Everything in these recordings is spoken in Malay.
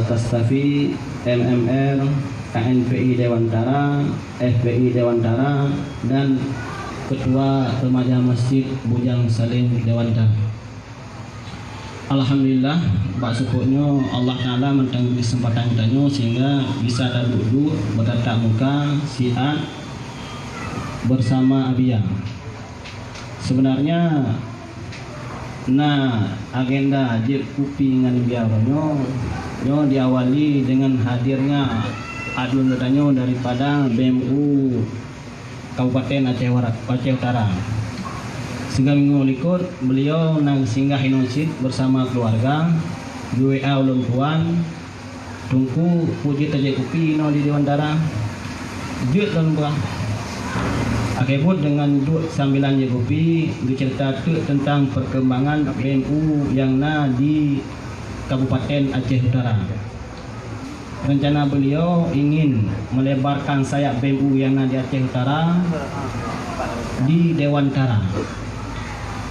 peserta Stafi, MMR, KNPI Dewantara, FPI Dewantara, dan Ketua Remaja Masjid Bujang Salim Dewantara. Alhamdulillah, Pak syukurnya Allah Ta'ala mentanggung kesempatan kita sehingga bisa duduk bertatap muka siat bersama Abia. Sebenarnya agenda Jip Kupi dengan biarnya diawali dengan hadirnya adun katanya daripada BMU Kabupaten Aceh Utara. Sehingga minggu likur beliau nang singgah Indonesia bersama keluarga WA ulun tuan tungku puji Jip Kupi di Dewantara jut dan buah akibut dengan dua sambilan Jip Kupi dicerita tentang perkembangan BMU yang di Kabupaten Aceh Utara. Rencana beliau ingin melebarkan sayap BMU yang di Aceh Utara di Dewantara.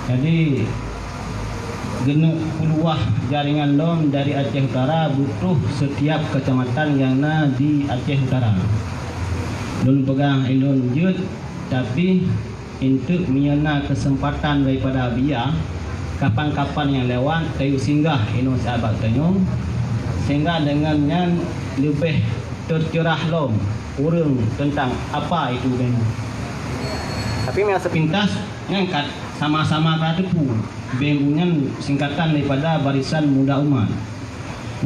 Jadi genuk puluh jaringan LOM dari Aceh Utara butuh setiap kecamatan yang di Aceh Utara. Belum pegang ilun jut, tapi untuk menyena kesempatan daripada Abia kapan-kapan yang lewat tayu singgah Indonesia abad tanyo, sehingga dengannya lebih tercerah LOM urang tentang apa itu BMU. Tapi yang sepintas ngangkat sama-sama kadepu BMU-nya singkatan daripada Barisan Muda Umat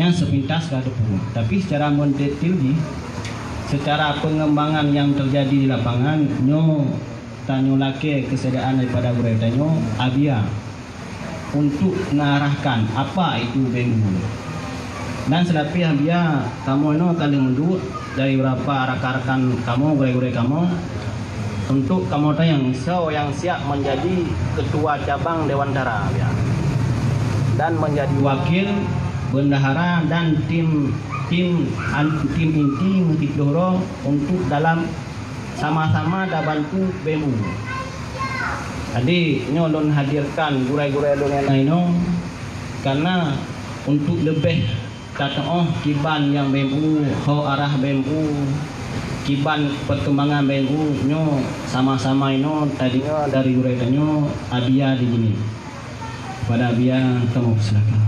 yang sepintas kadepu. Tapi secara mendetail secara pengembangan yang terjadi di lapangan tanyo lake kesediaan daripada guru tanyo Abia untuk mengarahkan apa itu BMU. Dan selapi Abia kamu kali menduk dari beberapa rakan-rakan kamu, guru-guru kamu, untuk kamu yang siap menjadi ketua cabang Dewantara ya. Dan menjadi wakil bendahara dan tim inti Musik Doro untuk dalam sama-sama bantu BMU. Jadi nyolon hadirkan gurai-gurai lain karena untuk lebih kiban yang BMU, arah BMU, kiban perkembangan BMU sama-sama tadinya dari gurai tanyo Abia di sini. Pada Abia kamu silakan.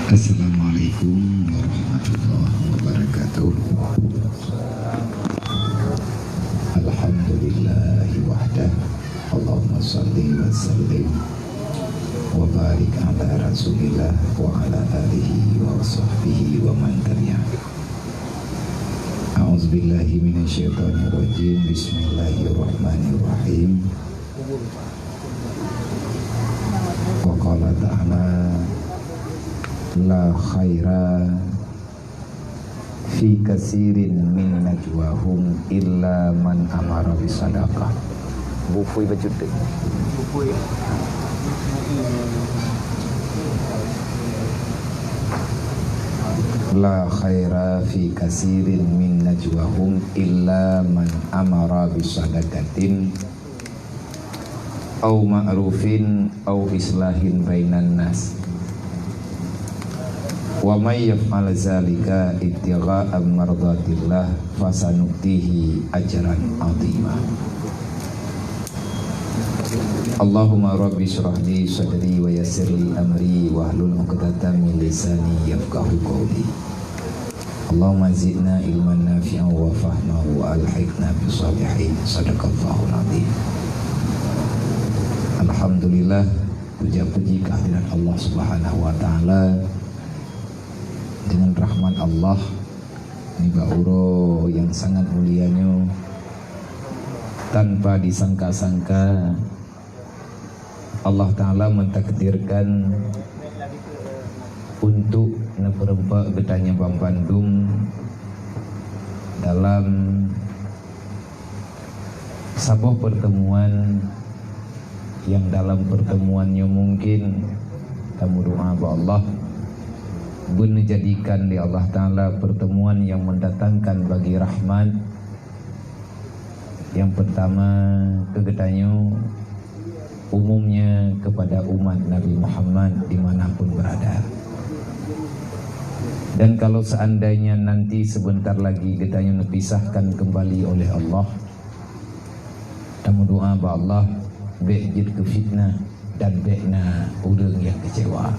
Assalamualaikum warahmatullahi wabarakatuh. Alhamdulillahi wahdah. Allahumma salli wa sallim wa barik ala rasulillah wa ala alihi wa sahbihi wa man tabi'ah. A'udzubillahi minasyaitonir rajim. Bismillahirrahmanirrahim. Wa qala ta'ala la khaira fi katsirin min najwahum illa man amara bisadaqah. Bufui bajute. Bufui. La khaira fi katsirin min najwahum illa man amara bisadaqatin au ma'rufin au islahin bainan nas. Wa may yaf'al zalika ibtigha'a mardatillah fasanutihi ajran 'azima. Allahumma rabbi shrah li sadri wa yassir li amri wa hlul 'uqdatam min lisani yafqahu qawli. Allahumma zidna ilman nafi'an wa fahman wa alhiqna bis salihin. Shadaqallahul 'azim. Alhamdulillah, puja-puji kehadirat Allah Subhanahu wa taala. Dengan rahmat Allah ini bauro yang sangat mulianya, tanpa disangka-sangka Allah Ta'ala mentakdirkan untuk neperempat betanya Bang Bandung dalam sebuah pertemuan yang dalam pertemuannya mungkin kamu doa ba Allah menjadikan di Allah Ta'ala pertemuan yang mendatangkan bagi rahmat. Yang pertama kegetanyo umumnya kepada umat Nabi Muhammad dimanapun berada. Dan kalau seandainya nanti sebentar lagi kita dipisahkan kembali oleh Allah, kita doa ba Allah bejid ke fitnah dan bekna urang yang kecewa.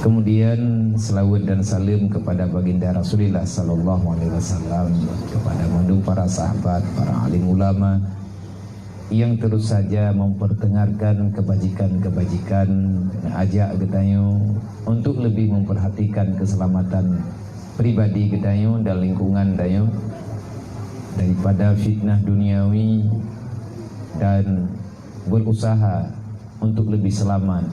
Kemudian selawat dan salim kepada baginda Rasulullah sallallahu alaihi wasallam, kepada mandung para sahabat, para alim ulama yang terus saja memperdengarkan kebajikan-kebajikan, ajak getanyo untuk lebih memperhatikan keselamatan pribadi getanyo dan lingkungan dayo daripada fitnah duniawi, dan berusaha untuk lebih selamat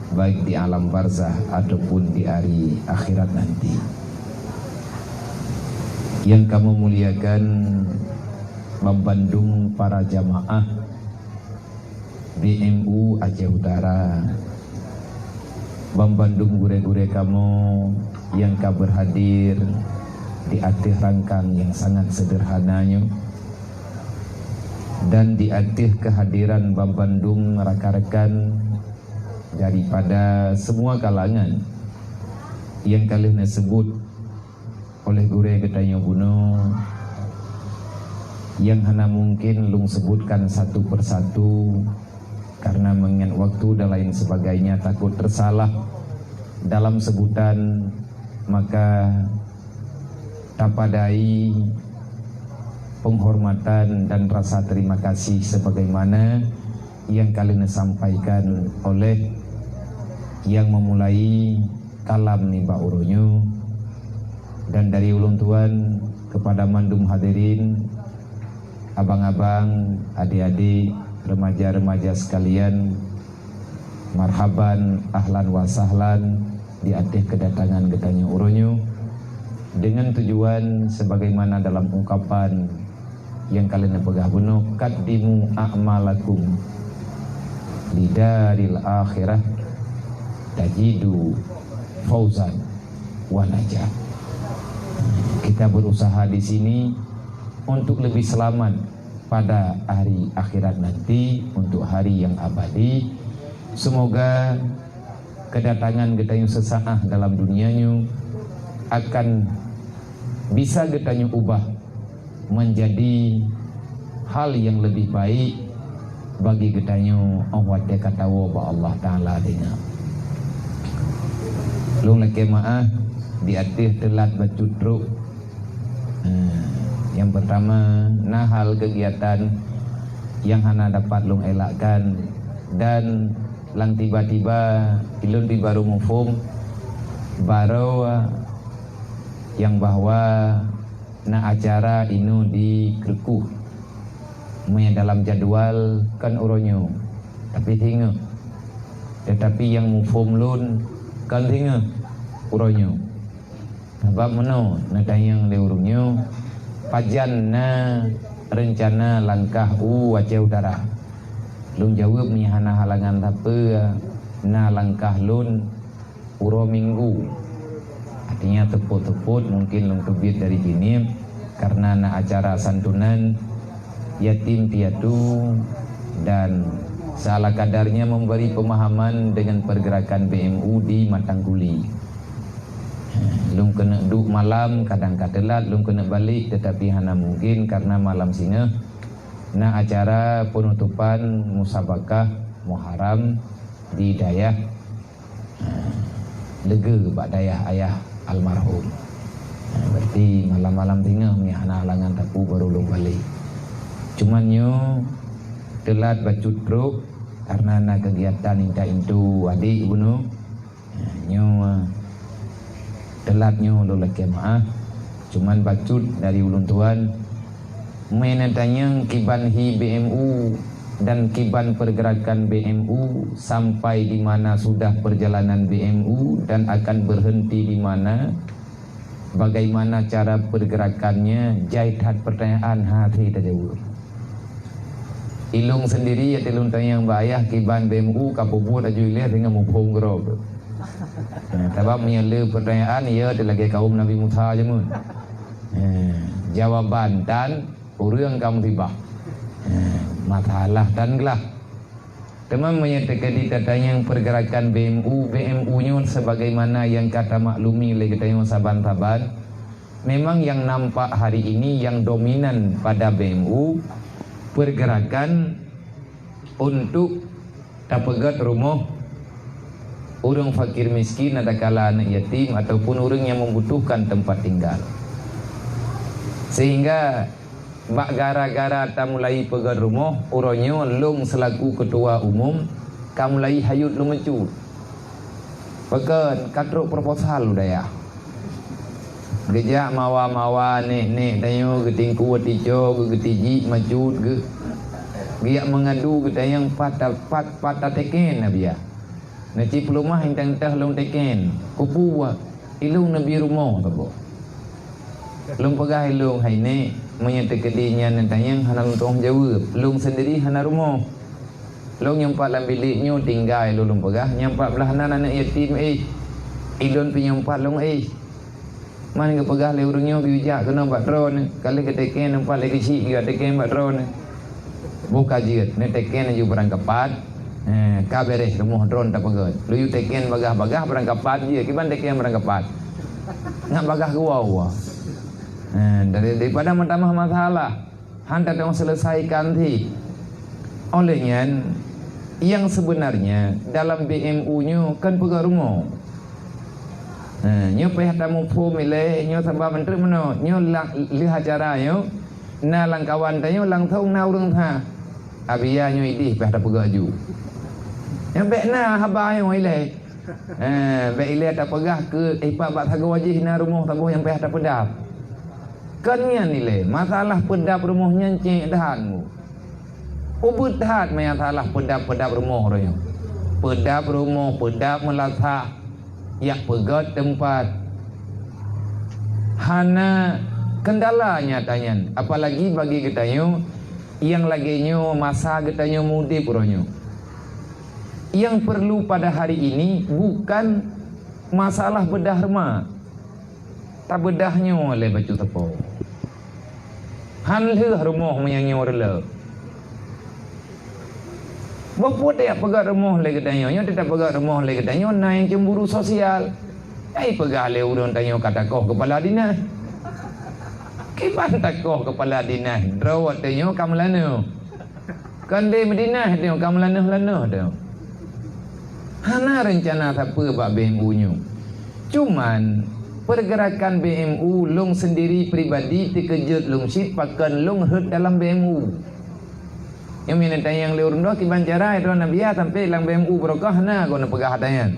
baik di alam barzah ataupun di hari akhirat nanti. Yang kamu muliakan, membandung para jamaah BMU Aceh Utara, membandung gure-gure kamu yang kau berhadir di akhir rangkang yang sangat sederhananya, dan di akhir kehadiran membandung rekan-rekan daripada semua kalangan yang kalian sebut oleh gure getanya bunuh, yang hana mungkin lung sebutkan satu persatu karena mengingat waktu dan lain sebagainya, takut tersalah dalam sebutan, maka tapadai penghormatan dan rasa terima kasih sebagaimana yang kalian sampaikan oleh yang memulai kalam ni Mbak Uronyo, dan dari ulun tuan kepada mandum hadirin, abang-abang, adik-adik, remaja-remaja sekalian, marhaban, ahlan wa sahlan di atas kedatangan getanya Uronyo, dengan tujuan sebagaimana dalam ungkapan yang kalian pegah bunuh, qaddimu a'malakum lidaril akhirah tajidu fauzan wa najah. Kita berusaha di sini untuk lebih selamat pada hari akhirat nanti, untuk hari yang abadi. Semoga kedatangan kita yang sesaat dalam dunianya akan bisa kita ubah menjadi hal yang lebih baik bagi kita awat dekatawa ba Allah Ta'ala dengar. Lung laki maaf di atas telat bacudruk. Yang pertama, nahal kegiatan yang hana dapat lung elakkan, dan lang tiba-tiba ilun di baru mufum baru yang bahwa na acara inu di kerkuh punya dalam jadwal kan Uronyo, tapi tinggal tetapi yang mufum lun kan tinggal Uronyo. Sebab mana nadayang le Uronyo pajan na rencana langkah Aceh Utara. Lun jawab ni hana halangan apa na langkah lun uro minggu. Artinya teput-teput mungkin lun kebit dari sini karena na acara santunan yatim piatu, dan salah kadarnya memberi pemahaman dengan pergerakan BMU di Matangguli. Lung kena duk malam, kadang katelat lung kena balik, tetapi hana mungkin karena malam singa na acara penutupan musabakah Muharram di dayah Lega bak dayah ayah almarhum. Berarti malam-malam singa ni hana halangan tapu baru lung balik. Cuman nyo telat bacut truk karena na kegiatan inta-intu adik bunuh. Nyo telatnya lo laki maaf, cuman bacut dari ulun tuan menetanya kiban hi BMU dan kiban pergerakan BMU sampai di mana sudah perjalanan BMU dan akan berhenti di mana, bagaimana cara pergerakannya, jaitat pertanyaan hati terjawab. Ilung sendiri ya tilung tanya yang bayah kiban BMU kapubut ajuilia dengan mupung gerob. Sebab menyela pertanyaan ia adalah kaum Nabi Musa je mun. Jawaban dan urang kamu tiba. masalah dan gelah. Teman menyatakan di katanya yang pergerakan BMU-nya sebagaimana yang kata maklumi oleh katanya saban-saban, memang yang nampak hari ini yang dominan pada BMU pergerakan untuk tapegat rumah orang fakir miskin, ada kala anak yatim ataupun orang yang membutuhkan tempat tinggal. Sehingga bak gara-gara tak mulai pegat rumah, orangnya long selaku ketua umum kamu mulai hayut lu mencut. Pegat katruk proposal udah ya. Gejak mawa-mawa nek tanyo geting kuat ijo getiji macut ge. Dia mengadu kita yang patah teken nabi ya. Naci pelumah hintang tah long teken. Kupu ilung nabi rumah tabo. Long pegah ilung hai ne menyatakan dinya nantang hana tong jawab. Long sendiri hana rumah. Long nyampak dalam biliknya tinggal long pegah nyampak belah anak yatim ilun pinyampak long mana ke pegah le urungnya bijak kena batron kali ke teken nampak lagi kecil dia teken batron. Buka jiat, ni teken ju berangkapat, kaberes rumah drone tak pegat. Lu teken bagah-bagah berangkapat je, kiban teken berangkapat. Ngak bagah gua. Daripada mentambah masalah, hantar dong selesaikan ti. Olehnya, yang sebenarnya dalam BMU-nya kan pegat rumah. Nyo payah tamu pu mile, nyo sabab menteri mano, nyo lihat cara nyo, na lang kawan tayo lang thong na urang tha. Abia nyo idih peh tak pegah ju. Yang bekna haba yang ile. Bek ile tak pegah ke ipak bak thago wajih na rumah tabuh yang peh tak pedap. Kannya nile masalah pedap rumahnya cek dahanmu. Ubut dahat masalah pedap rumah royo. Pedap rumah, pedap melatha yak pegat tempat. Hana kendalanya tanyan, apalagi bagi kita yang lagi nyo masa kita nyo mudi puronyo. Yang perlu pada hari ini bukan masalah bedah rumah, tak bedahnya oleh baju tepo. Hanleh rumah menyanyi orle. Bapa dia pegat rumah lagi kita nyo tidak pegat rumah lagi kita nyo naik cemburu sosial. Pegah le urang tanyo kata kau kepala dinas. Kiban takoh kepala dinas drawat tanya kamlana kan de medinah tanya kamlana tanya hana rencana apa bak BMU nyo cuman pergerakan BMU long sendiri pribadi terkejut long sit pakan long hut dalam BMU yang mina tanya yang leurun doh kiban cara itu nabiya sampai lang BMU berokah na guna pegah tanya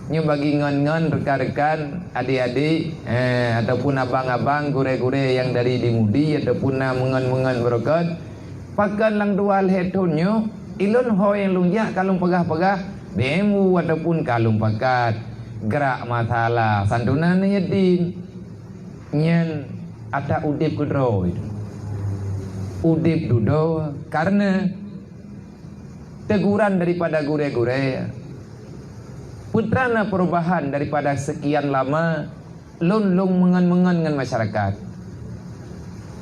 nyo bagi ngon-ngon rekan-rekan adik-adik ataupun abang-abang gure-gure yang dari dimudi ataupun mengon-mengon berokat pakan lang dual hetunyo ilun ho yang lunjak kalung pegah-pegah BMU ataupun kalung pakat gerak masalah santunan yatim nyen ada udip kudro udip dudo karena teguran daripada gure-gure putrana perubahan daripada sekian lama lung mengen-mengen dengan masyarakat.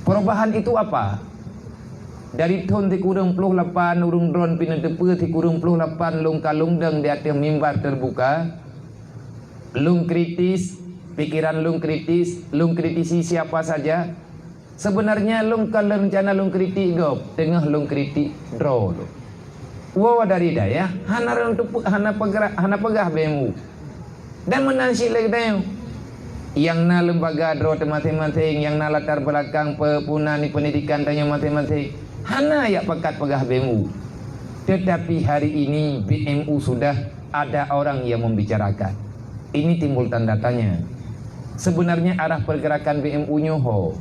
Perubahan itu apa? Dari tahun 38 urung drone pina tepe 38 lung kalung deng di atas mimbar terbuka. Lung kritis, pikiran lung kritis, lung kritisi siapa saja. Sebenarnya lung kalau rencana lung kritik gop, tengah lung kritik draw. Wawa dari daya, hana pegah BMU dan menansi lagi daya. Yang na lembaga draw masing-masing, yang na latar belakang pepunani pendidikan tanya masing-masing, hana ya pekat pegah BMU. Tetapi hari ini BMU sudah ada orang yang membicarakan. Ini timbul tanda tanya. Sebenarnya arah pergerakan BMU nyoho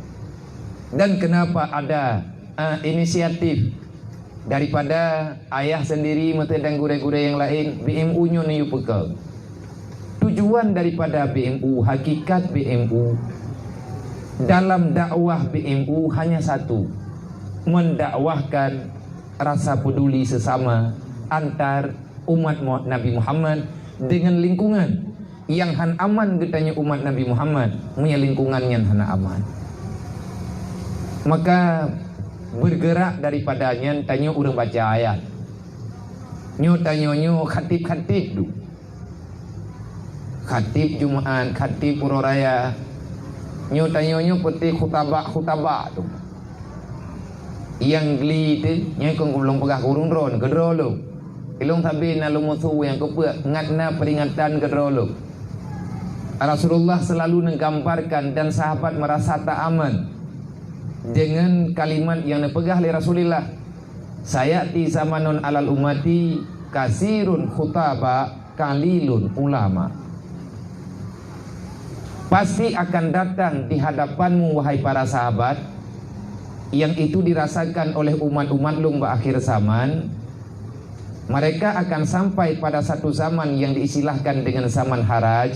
dan kenapa ada inisiatif daripada ayah sendiri mata dan gure-gure yang lain BMU nyo niu pekel. Tujuan daripada BMU, hakikat BMU dalam dakwah BMU hanya satu, mendakwahkan rasa peduli sesama antar umat Nabi Muhammad dengan lingkungan yang han aman getanya umat Nabi Muhammad punya lingkungan yang hana aman. Maka bergerak daripadanya tanya orang baca ayat. Nyo tanyo khatib tu. Khatib Jumaat, khatib Pura Raya. Nyo tanyo peti khutabak tu. Yang geli tu, nyai kong belum pegah kurung dron kedro lu. Ilung tabi na lumutu yang kepe ngatna peringatan kedro lu. Rasulullah selalu menggambarkan dan sahabat merasa tak aman dengan kalimat yang dipegah oleh Rasulullah. Sayati zamanun alal umati kasirun khutaba kalilun ulama. Pasti akan datang di hadapanmu wahai para sahabat, yang itu dirasakan oleh umat-umat lumba akhir zaman. Mereka akan sampai pada satu zaman yang diistilahkan dengan zaman haraj.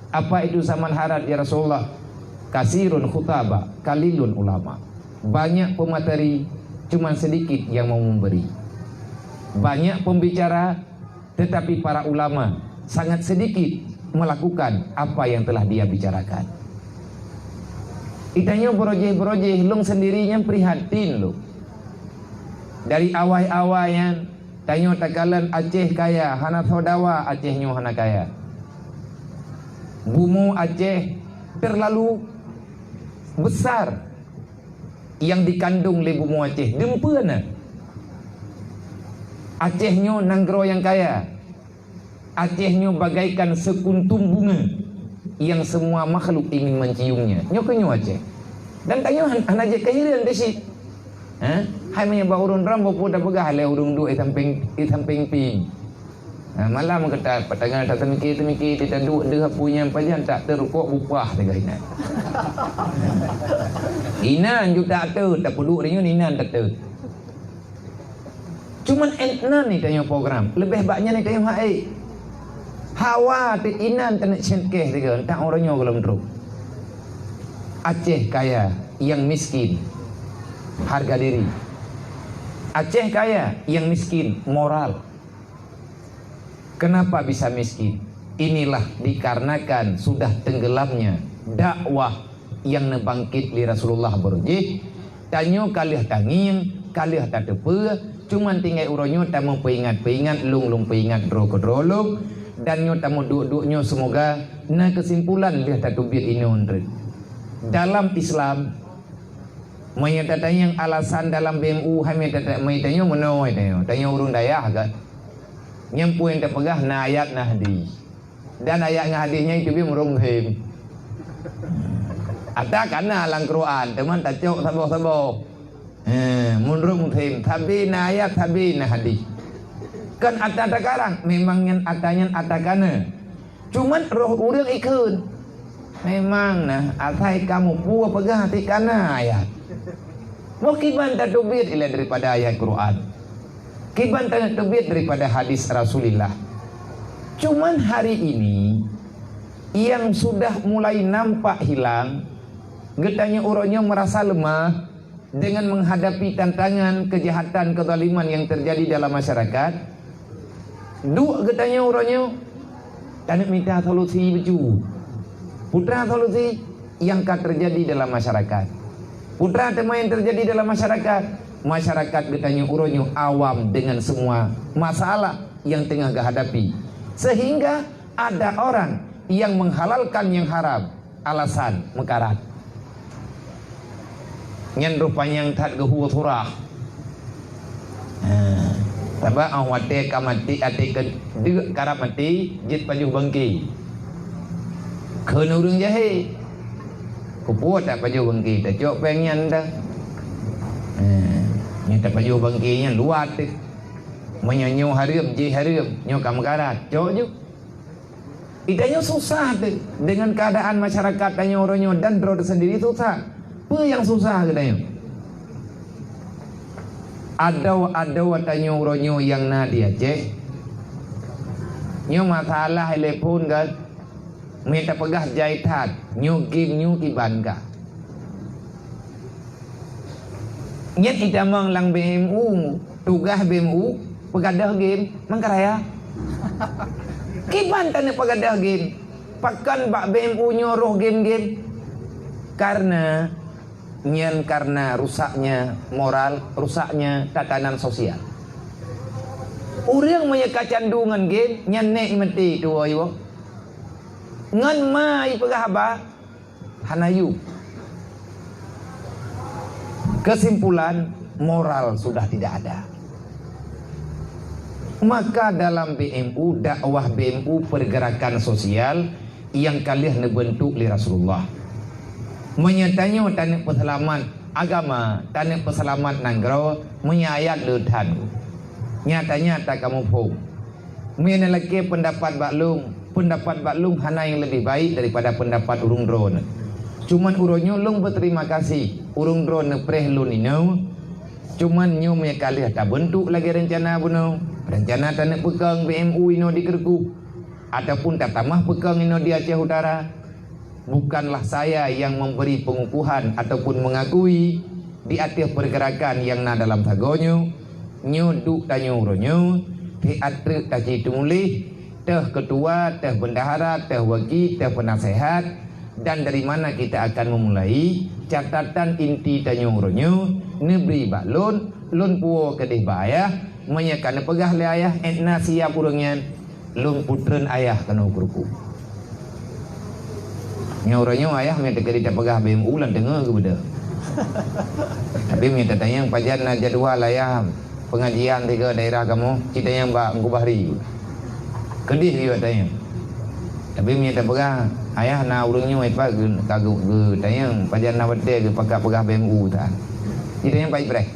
Apa itu zaman haraj ya Rasulullah? Kasirun khutaba kalilun ulama. Banyak pemateri, cuman sedikit yang mau memberi. Banyak pembicara, tetapi para ulama sangat sedikit melakukan apa yang telah dia bicarakan. Itanya berojeh long sendirinya prihatin lo. Dari awal-awalnya tanyo takalan Aceh kaya, hana thodawa Aceh nyo hana kaya. Bumu Aceh terlalu besar yang dikandung oleh bumu Aceh. Dempena Aceh nyo nanggro yang kaya. Aceh nyo bagaikan sekuntum bunga yang semua makhluk ingin menciumnya. Nyo kenyo Aceh. Dan tanyo hanaje kehiran desi. Hai menyebab urun ram bopo dah pegah le urung du itam ping ping. Malam kata patangan tak temiki kita duk dia punya pajan tak terukok bupah tegah ina. Inan ju tak ter tak perlu ringan inan tak ter. Cuman entnan ni tanya program. Lebih banyak ni tanya hai. Hawa ti inan tak nak senkeh tegah tak orangnya kalau teruk. Aceh kaya yang miskin harga diri. Aceh kaya yang miskin moral. Kenapa bisa miskin? Inilah dikarenakan sudah tenggelamnya dakwah yang nebangkit li Rasulullah berjih. Tanyo kalih tanging, kalih tak tepe, cuman tinggal uronyo tamu peingat lung peingat dro dan nyo tamu duk-duknyo semoga na kesimpulan lihat tak tubit ini ondre. Dalam Islam menyatakan yang alasan dalam BMU hamil tanya menoi tanya urung dayah kan nyempuin tak pegah na ayat na hadis dan ayat na hadisnya itu bi murung hem ada kana alang Quran teman tak cok sabo murung hem tapi na ayat tapi na hadis kan ada sekarang memang yang atanya kana cuman roh urang ikun memang nah atai kamu puas pegah hati kana ayat. Mau kiban tak tubit ilah daripada ayat Quran. Kiban tak tubit daripada hadis Rasulullah. Cuman hari ini yang sudah mulai nampak hilang, getanya orangnya merasa lemah dengan menghadapi tantangan kejahatan kezaliman yang terjadi dalam masyarakat. Duk getanya orangnya tak nak minta solusi baju. Putra solusi yang akan terjadi dalam masyarakat. Putra tema yang terjadi dalam masyarakat getanya uronyo awam dengan semua masalah yang tengah dihadapi, sehingga ada orang yang menghalalkan yang haram alasan mekarat nyen rupanya yang tak gehu surah Taba awate kamati ate ke deuk karap mati jit pajuh bangki keun urang jahe kupuat tak pajuh bangki tak cok pengen dah nya tak pajuh bangki nya luat tu menyanyo hareum je hareum nyo kam karat cok ju itanya susah tu dengan keadaan masyarakat tanya orangnya dan drone sendiri susah apa yang susah katanya ada watanya uronyo yang na dia Aceh nyo masalah telepon kan minta pegah jahitan nyo game nyo kiban ka nyet itamang lang BMU tugas BMU pegadah game mangkaraya kiban tane pegadah game pakan bak BMU nyo roh game karena nyen karena rusaknya moral, rusaknya tatanan sosial. Orang punya kecandungan game nyen nek mati tu ayo. Ngan mai pegah ba hanayu. Kesimpulan, moral sudah tidak ada. Maka dalam BMU, dakwah BMU pergerakan sosial yang kalian bentuk li Rasulullah. Menyatanya tanah peselamat agama, tanah peselamat nanggro menyayat letan. Nyata-nyata kamu pun. Menelaki pendapat baklung hana yang lebih baik daripada pendapat urung drone. Cuman uronyo long berterima kasih. Urung drone preh lu nino. Cuman nyo punya kali tak bentuk lagi rencana buno. Rencana tanah pegang BMU ino di Kerku. Ataupun tak tamah pegang ino di Aceh Utara. Bukanlah saya yang memberi pengukuhan ataupun mengakui di atas pergerakan yang na dalam tagonyo. Nyo duk tanyo uronyo. Di atrik taci tumulih. Teh ketua, teh bendahara, teh wagi, teh penasehat. Dan dari mana kita akan memulai catatan inti tanyo uronyo. Neberi baklun, lun puo kedih bayah. Menyakan pegah le ayah etna siap urangnya lung putren ayah kena ukurku nyoranya ayah minta kedi tak pegah BMU lan dengar ke benda tapi minta tanya pajan na jadwal ayah pengajian di ke daerah kamu kita yang bak ngubahri kedih dia tanya tapi minta pegah ayah na urangnya mai pak kaguk ke tanya pajan na bete ke pegah BMU tak kita yang baik brek.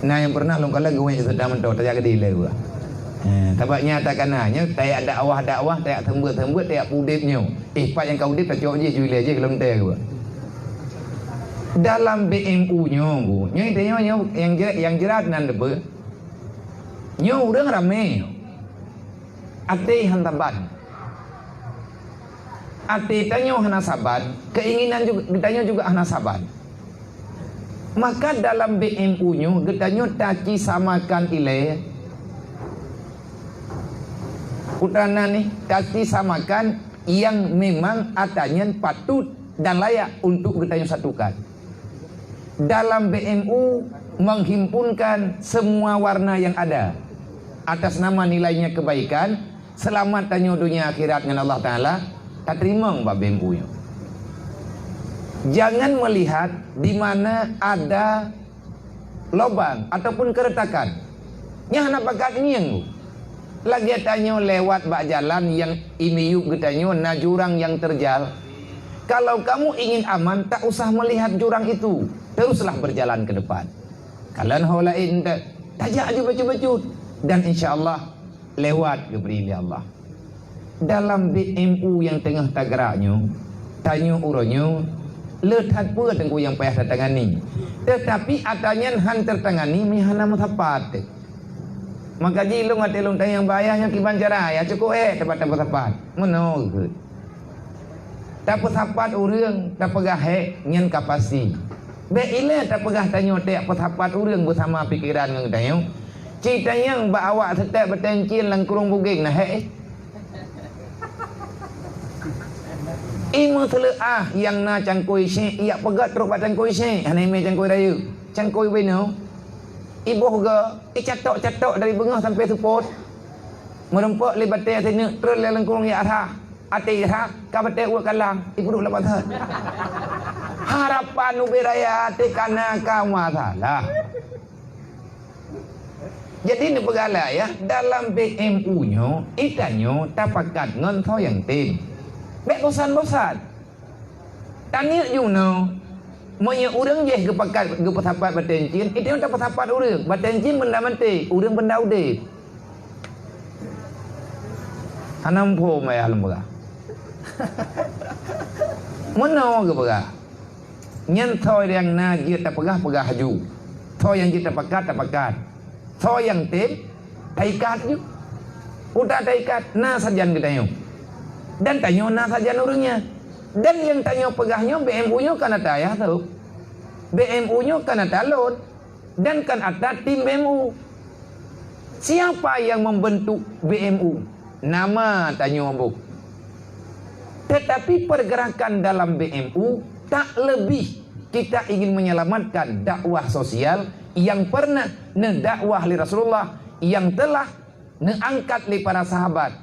Nah yang pernah long kala gue sudah mentok tak jadi le gua. Tabak nyatakan hanya tak dakwah, tak tembut, tak udipnya. Pak yang kau udip tak cok je jual je kalau teh gua. Dalam BMU-nya gua, yang jerat nan debe. Nyo urang rame. Ate hantaban. Ate tanyo hana saban, keinginan juga ditanya juga hana saban. Maka dalam BMU-nya getanyo taci samakan ile putana nih taci samakan yang memang atanya patut dan layak untuk getanyo satukan. Dalam BMU menghimpunkan semua warna yang ada atas nama nilainya kebaikan, selamat tanyo dunia akhirat dengan Allah Ta'ala, tak terima mbak BMU-nya. Jangan melihat di mana ada lubang ataupun keretakan. Nya nak bakat niang. Lagi tanyo lewat bak jalan yang imiyuk getanyo na jurang yang terjal. Kalau kamu ingin aman tak usah melihat jurang itu. Teruslah berjalan ke depan. Kalian holain tajak aja baju-baju dan insyaallah lewat ke beri Allah. Dalam BMU yang tengah tageraknya tanyo uronyo lehat pun tengku yang payah tertangani. Tetapi atanya han tertangani mihana mutapat. Maka jilung ate lung tayang bayahnya kiban cara ya cukup tempat tapat. Meno ke. Tak tapat urang tak pegah nyen kapasi. Be ile tak pegah tanyo tak tapat urang bersama pikiran ngang tanyo. Cita yang ba awak tetap bertencin lang kurung buging nah Imu teleah yang na cangkoi syek ia pegat teruk bat cangkoi syek hanai me cangkoi raya cangkoi beno ibu ga catok dari bengah sampai support merempak le batai tene terus le langkurung ya arah ati ha ka batai uak kalang ibu duk lapat harapan uberaya ati kana ka masalah. Jadi ni pegala ya dalam BMU-nya itanyo tapakat ngon tho yang tin. Bek bosan-bosan. Tanya you know. Monya urang je gepakat gepatapat batencin, itu tak patapat urang. Batencin benda mati, urang benda ude. Hanam po mai alam baga. Mono ge baga. Nyen thoi yang na dia tak pegah haju. Thoi yang kita tapakat. Thoi yang tim taikat ju. Udah taikat na sajan kita yo. Dan tanyo na saja nurungnya. Dan yang tanyo pegahnya BMU-nya kana tayah tu. BMU-nya kana talon dan kan ada tim BMU. Siapa yang membentuk BMU? Nama tanyo ambuk. Tetapi pergerakan dalam BMU tak lebih kita ingin menyelamatkan dakwah sosial yang pernah dakwah li Rasulullah, yang telah angkat li para sahabat.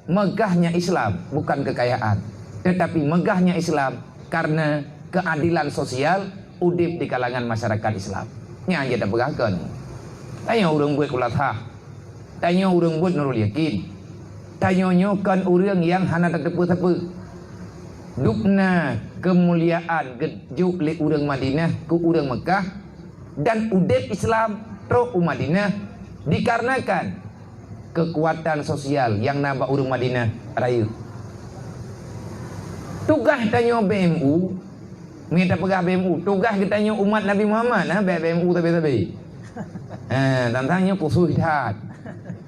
Megahnya Islam bukan kekayaan, tetapi megahnya Islam karena keadilan sosial udip di kalangan masyarakat Islam. Nya aja dah beragam. Tanya orang buat kulatah, tanya orang buat Nurul Yakin, tanya nyokan orang yang hana tak tepu-tepu. Dupna kemuliaan gejuk li urang Madinah ku urang Mekah dan udip Islam tro Madinah dikarenakan kekuatan sosial yang nambah urang Madinah raya. Tugas tanya BMU, minta pegah BMU, tugas kita tanya umat Nabi Muhammad BMU tapi. Tantangnya pusuh hat.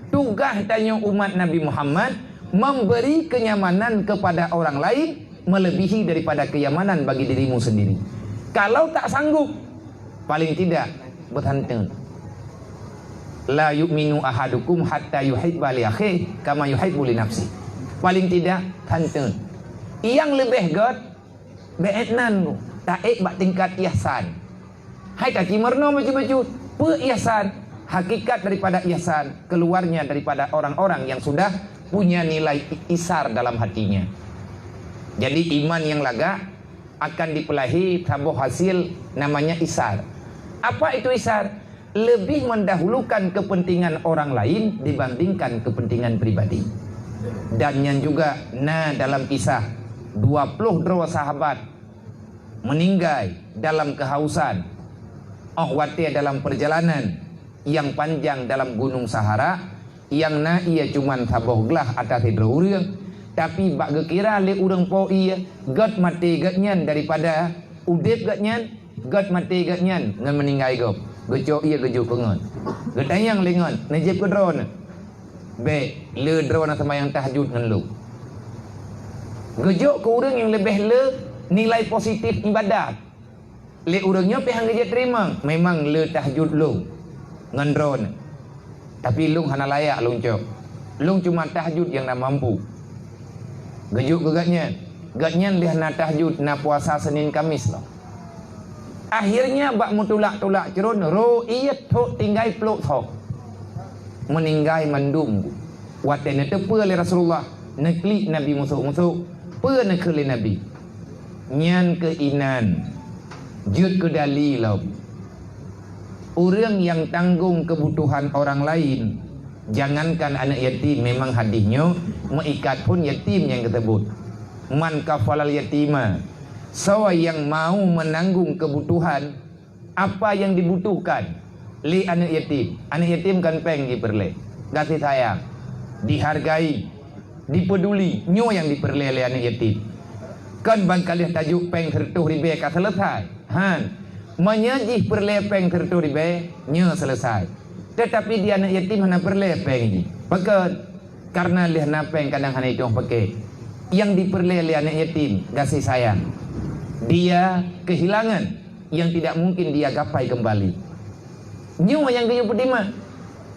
Tugas tanya umat Nabi Muhammad memberi kenyamanan kepada orang lain melebihi daripada kenyamanan bagi dirimu sendiri. Kalau tak sanggup, paling tidak berhenti. La yu'minu ahadukum hatta yuhibba li akhihi kama yuhibbu li nafsi. Paling tidak henti. Yang lebih god beetnan taik bak tingkat ihsan. Hai kaki merno baju-baju ihsan. Hakikat daripada ihsan keluarnya daripada orang-orang yang sudah punya nilai isar dalam hatinya. Jadi iman yang laga akan dipelahi tabuh hasil namanya isar. Apa itu isar? Lebih mendahulukan kepentingan orang lain dibandingkan kepentingan pribadi. Dan yang juga dalam kisah 22 sahabat meninggal dalam kehausan. Wati dalam perjalanan yang panjang dalam gunung Sahara, yang ia cuman tabuh gelah atas hidro urang. Tapi bak gekira le urang po iya god mati gatnyan daripada udip gatnyan, god mati gatnyan ngan meninggal gop. Gejo iya gejo pengon. Getayang lengon najib ke drone. Be le drone sama yang tahajud ngan lu. Gejo ke urang yang lebih le nilai positif ibadat. Le urangnya pe hang gejo terima, memang le tahajud lu ngan drone. Tapi lung hana layak lung cok. Lung cuma tahajud yang nak mampu. Gejuk ke gatnya lihat na tahajud na puasa Senin Kamis lah. Akhirnya bak mutulak-tulak cerun ro iya tok tinggai peluk tok. Meninggai mandum. Watena tepe le Rasulullah nekli Nabi musuh-musuh pe nekli Nabi. Nyan ke inan. Jut ke dalil. Orang yang tanggung kebutuhan orang lain, jangankan anak yatim, memang hadisnya mengikat pun yatim yang tersebut. Man kafalal yatima, sawa yang mau menanggung kebutuhan apa yang dibutuhkan li anak yatim. Anak yatim kan peng diperle, kasih sayang, dihargai, dipeduli, nyo yang diperle oleh anak yatim. Kan bangkali tajuk peng tertuh ribe ka selesai. Menyajih perlepeng tertuh ribe nyo selesai. Tetapi dia anak yatim hana perlepeng ni. Pakat karena lihat napeng kadang hana itu pakai. Yang diperle oleh anak yatim kasih sayang. Dia kehilangan yang tidak mungkin dia gapai kembali. Nyo yang dia putima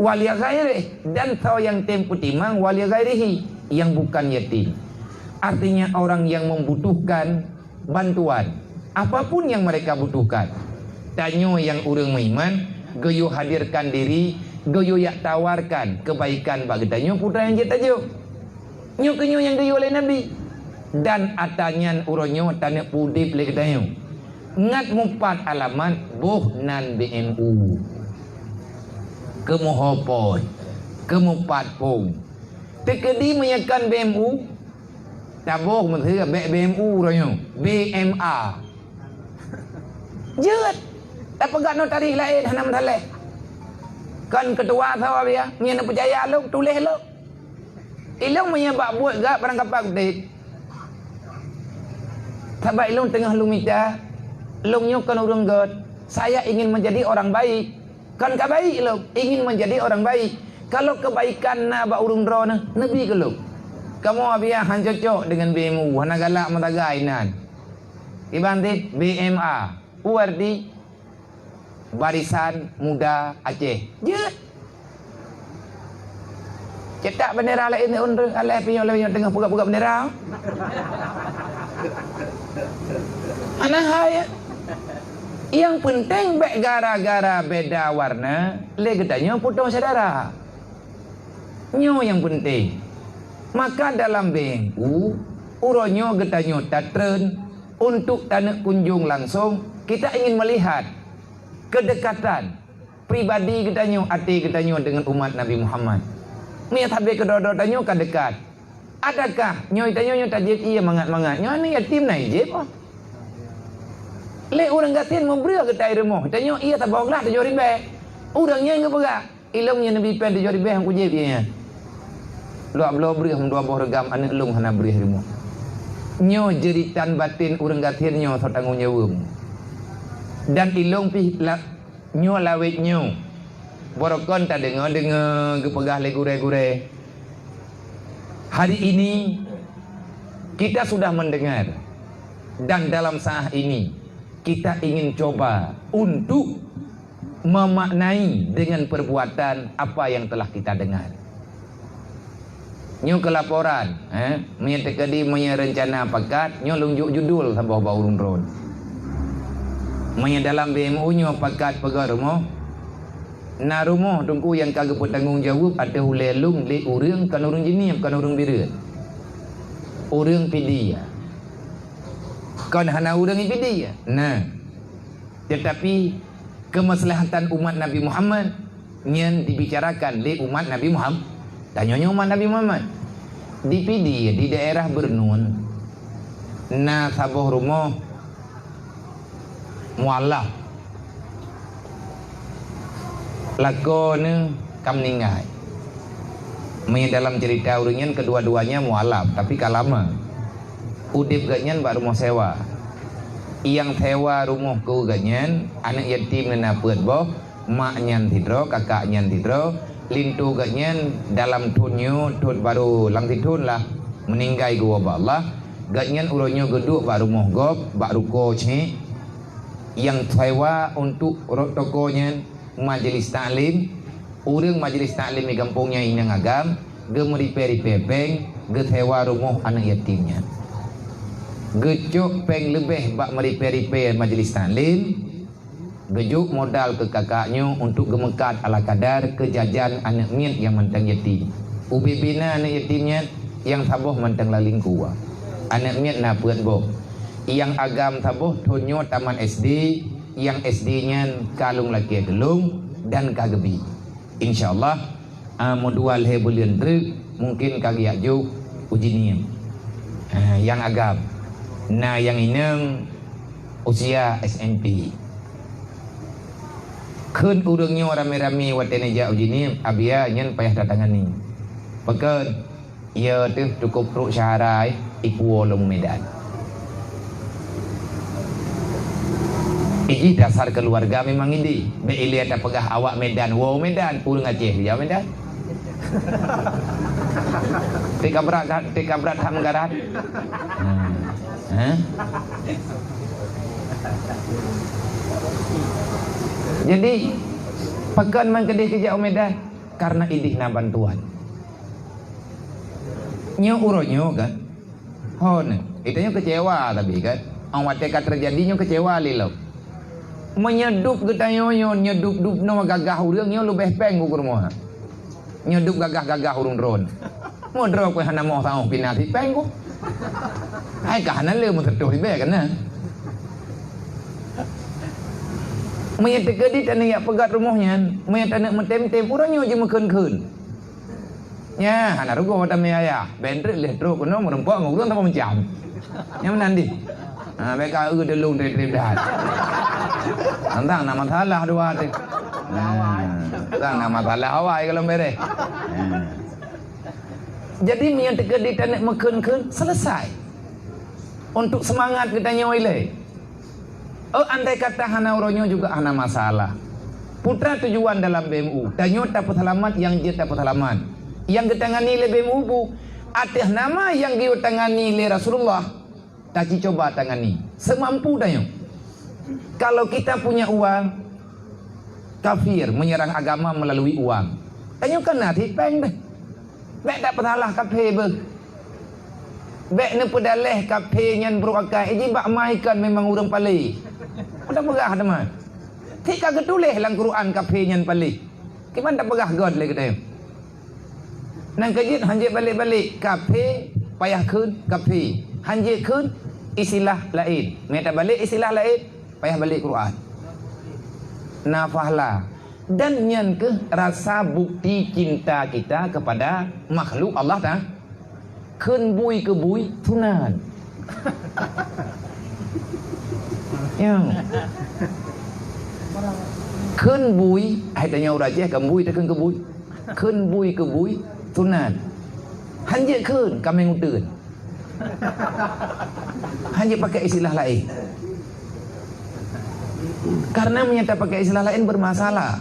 walia gairi dan tahu yang tempu timang walia gairihi yang bukan yatim. Artinya orang yang membutuhkan bantuan apapun yang mereka butuhkan. Tanyo yang urang meiman goyo hadirkan diri, goyo yak tawarkan kebaikan bagi tanyo putra yang jeta jo. Nyo kenyo yang goyo oleh Nabi. Dan atanyan uronyo tane pudip le tanyo. Ngat mupat alamat boh nan BMU. Kemohopoi, kemupat pong. Tekedi menyakan BMU. Taboh menteri BMU uronyo, BMA. Jeut. Tak pegat no tarikh lain hana mentaleh. Kan ketua tahu dia, nya nak percaya lu tulis lu. Ilung menyebab buat gak barang kapal kutit. Sabab ilung tengah lu minta, ilung kan urang god. Saya ingin menjadi orang baik. Kan ka baik lu, ingin menjadi orang baik. Kalau kebaikan na ba urang drone nabi ke lu. Kamu abia han cocok dengan BMU, hana galak matagai nan. Ibantit BMA. Uardi Barisan Muda Aceh. Jeut. Cetak bendera lain untuk alai pinyo tengah buka-buka bendera. Ana hai. Yang penting baik gara-gara beda warna, le katanya potong saudara. Nyo yang penting. Maka dalam BMU, uronyo katanya tatren untuk tanah kunjung langsung, kita ingin melihat kedekatan pribadi katanya, hati katanya dengan umat Nabi Muhammad. Niat habis kedua-dua tanya dekat. Adakah nyo tanya nyo tajib iya mangat-mangat. Nyo ni yatim na ijib. Le orang gatin mau beria ke tai rumah. Tanya iya tak bawa gelas tajori be. Orangnya enggak pegang. Ilmunya Nabi pen tajori be hang kujib dia. Luak belah beria hang dua boh regam anak lung hana beria rumah. Nyo jeritan batin orang gatin nyo so tanggung jawab. Dan ilung pi nyo lawet nyo. Borokon tak dengar gepegah le gure-gure. Hari ini kita sudah mendengar dan dalam saat ini kita ingin coba untuk memaknai dengan perbuatan apa yang telah kita dengar. Nyo kelaporan, menyatakan punya rencana pakat, nyo lunjuk judul sabah baurun ron. Menya dalam BMU nyo pakat pegang rumah. Na rumah tungku yang kagak bertanggung jawab ada hulelung le urang kan urang jenis kan urang biru. Urang pidi. Kan hana urang pidi. Nah. Tetapi kemaslahatan umat Nabi Muhammad yang dibicarakan le umat Nabi Muhammad. Tanyanya umat Nabi Muhammad. Di pidi di daerah Bernun. Na sabah rumah mualaf lakon kamningai. Dalam cerita uringan kedua-duanya mualaf tapi kalama. Udip ganyan bak rumah sewa. Yang sewa rumah ku ganyan anak yatim nena peut boh, maknya tidro, kakaknya tidro, lintu ganyan dalam tunyo tut baru lang titun lah meninggai gua ba Allah. Ganyan uronyo geduk bak rumah gop, bak ruko cik. Yang sewa untuk tokonya majelis taklim, urang majelis taklim di kampungnya inang agam, ge meriperi pepeng, ge sewa rumah anak yatimnya. Gecuk peng lebih bak meriperi majelis taklim, gejuk modal ke kakaknya untuk gemekat ala kadar kejajan anak mian yang mentang yatim. Ubi bina anak yatimnya yang saboh mentang laling kuah. Anak mian na puat boh. Yang agam saboh tonyo taman SD, yang SD-nya kalung laki gelung dan kagebi. InsyaAllah modual hebulian truk mungkin kagi aju uji niem. Yang agam. Nah yang ineng usia SMP. Kun urangnya rame-rame wateneja uji niem abia nyen payah datangan ni. Pekan ia tu cukup ruk syarai ikwo long Medan. Iji dasar keluarga memang ini. Be lihat apakah awak Medan, wow Medan, urang Aceh dia Medan. Tika berat ham garat. Jadi pekan man kedih kerja Medan karena idih na bantuan. Nyo uronyo kan. Hon, itanya kecewa tapi kan. Awak tekat terjadinya kecewa lilau. Menyedup getayoyo nyedup no gagah urang nyo lebih peng ku rumah. Nyedup gagah urang ron. Modro ko hana mo taong pinati peng ku. Ai ka hana le mo tetuh be kan na. Maya tegedi tan ya pegat rumahnya, maya tan mentem-tem urang nyo je mekeun-keun. Nya hana rugo ta me aya, bentre le tro ko no merempok ngurang ta mencam. Nya menandi. Mereka delung dari dah. Tentang nama salah dua tu. Tentang nama salah awak kalau mereh. Jadi yang terjadi tanah mekun selesai. Untuk semangat kita nyoile. Andai kata hana uronyo juga hana masalah. Putra tujuan dalam BMU. Tanyo dapat halaman yang dia dapat halaman. Yang ketangani le BMU bu. Atas nama yang dia tangani le Rasulullah. Taci coba tangani semampu dayo. Kalau kita punya uang, kafir menyerang agama melalui uang. Tanyo kan nanti peng deh. Bek tak pernah kafe ber. Bek ne pedaleh kafe nyan beruakai. Iji bak mai kan memang urang palai. tak pegah teman. Tika ketulih dalam Quran kafir nyan palih. Kiman tak pegah God le kita. Nang kejit hanjit balik-balik kafir payah keun kafir. Hanjit keun istilah lain. Meta balik istilah lain payah balik Quran. Nafahlah. Dan nyan ke rasa bukti cinta kita kepada makhluk Allah ta. Keun bui ke bui tunan. Yang keun bui, ai tanya orang Aceh kan bui tak keun ke bui. Keun bui ke bui tunan. Hanjit keun kami nguteun. Hanjit pakai istilah lain. Karena menyata pakai istilah lain bermasalah.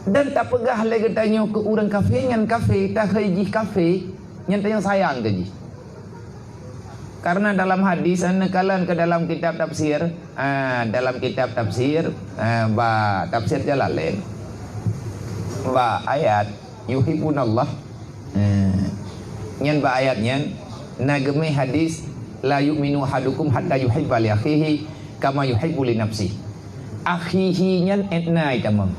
Dan tak pegah lagi tanya ke orang kafe ngan kafe tak haji kafe nyan tanya sayang gaji. Karena dalam hadis nekalan ke dalam kitab tafsir, dalam kitab tafsir, ba tafsir Jalalain, ba ayat yuhibbunallah, nyan ba ayatnya nageme hadis la yu'minu hadukum hatta yuhibba li akhihi kama yuhibbu li nafsi. Akhihi nyan etnai tamam.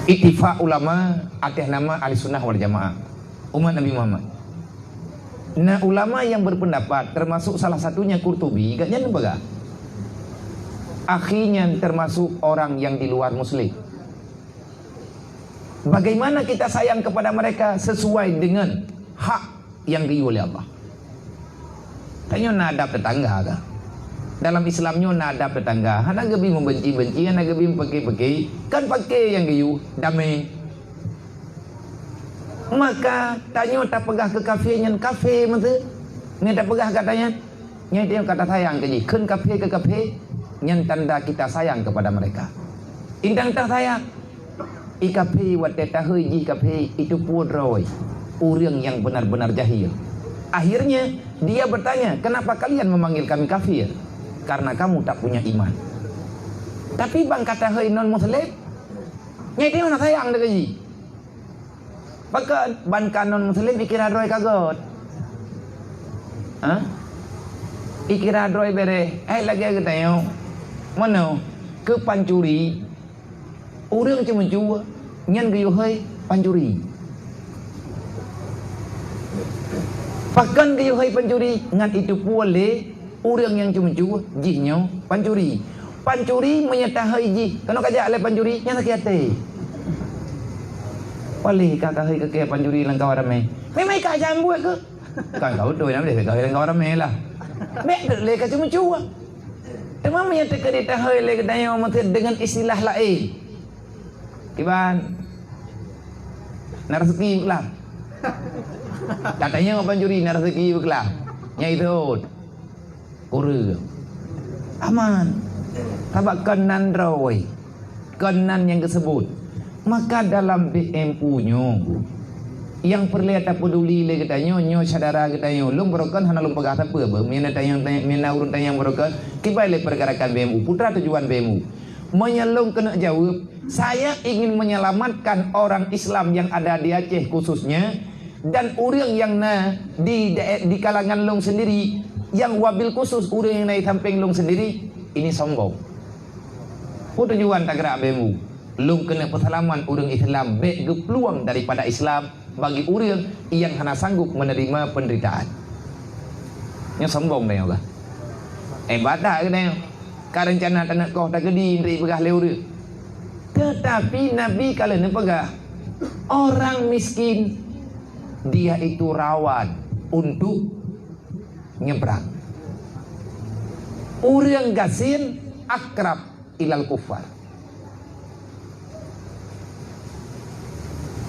Ittifaq ulama atas nama Ahlussunnah wal Jamaah umat Nabi Muhammad. Nah ulama yang berpendapat termasuk salah satunya Qurtubi gaknya nembaga akhinya termasuk orang yang di luar muslim. Bagaimana kita sayang kepada mereka sesuai dengan hak yang diulih oleh Allah. Tanya nadab tetangga kah? Dalam Islamnya nadab tetangga. Hana gebi membenci-benci, hana gebi pakai-pakai, kan pakai yang giyu damai. Maka tanya tak pegah ke kafe nyan kafe masa ni tak pegah katanya nyai dia kata sayang ke ji keun kafe ke kafe nyan tanda kita sayang kepada mereka. Indang tak sayang i kafe wat teta heuy ji kafe itu pudroy urang yang benar-benar jahil. Akhirnya dia bertanya, kenapa kalian memanggil kami kafir? Karena kamu tak punya iman. Tapi bang kata heuy non muslim nyai dia nak sayang deuk ji. Bahkan ban kanon muslim ikira droy kagot. Ikira droy bere. Lagi aku tanya. Mana ke pancuri. Orang cuma jua. Nyan gayu hai pancuri. Bahkan gayu hai pancuri. Ngan itu boleh. Orang yang cuma jua. Jihnya pancuri. Pancuri menyatakan jih. Kalau kajak oleh pancuri. Yang sakit hati. Walih kakak hai ke pancuri lang kau ramai. Memang kak jangan buat ke? Kan kau tu yang dia kau lang kau ramai lah. Mek le ka cuma cua. Temam menyatakan dia hai le kedaya maksud dengan istilah lain. Kiban. Narzeki lah. Katanya pancuri narzeki lah. Nyai tu. Kuru. Aman. Tabak kenan roy. Kenan yang disebut. Maka dalam BMU-nya yang perlihat peduli le katanya nyo sadara katanya lung berokan hana lung pegah apa be mina tayang mina urun tayang berokan kibai le pergerakan BMU putra tujuan BMU menyelung kena jawab saya ingin menyelamatkan orang Islam yang ada di Aceh khususnya dan orang yang di kalangan lung sendiri yang wabil khusus orang yang naik samping lung sendiri ini sombong. Tujuan tak gerak BMU lung kena persalaman orang Islam baik ke peluang daripada Islam bagi orang yang hanya sanggup menerima penderitaan. Yang sombong dah Allah. Badak ke dah. Karencana tak nak kau tak gedi ndri pegah leu dia. Tetapi Nabi kalau nak pegah orang miskin dia itu rawan untuk nyebrang. Orang gasin akrab ilal kufar.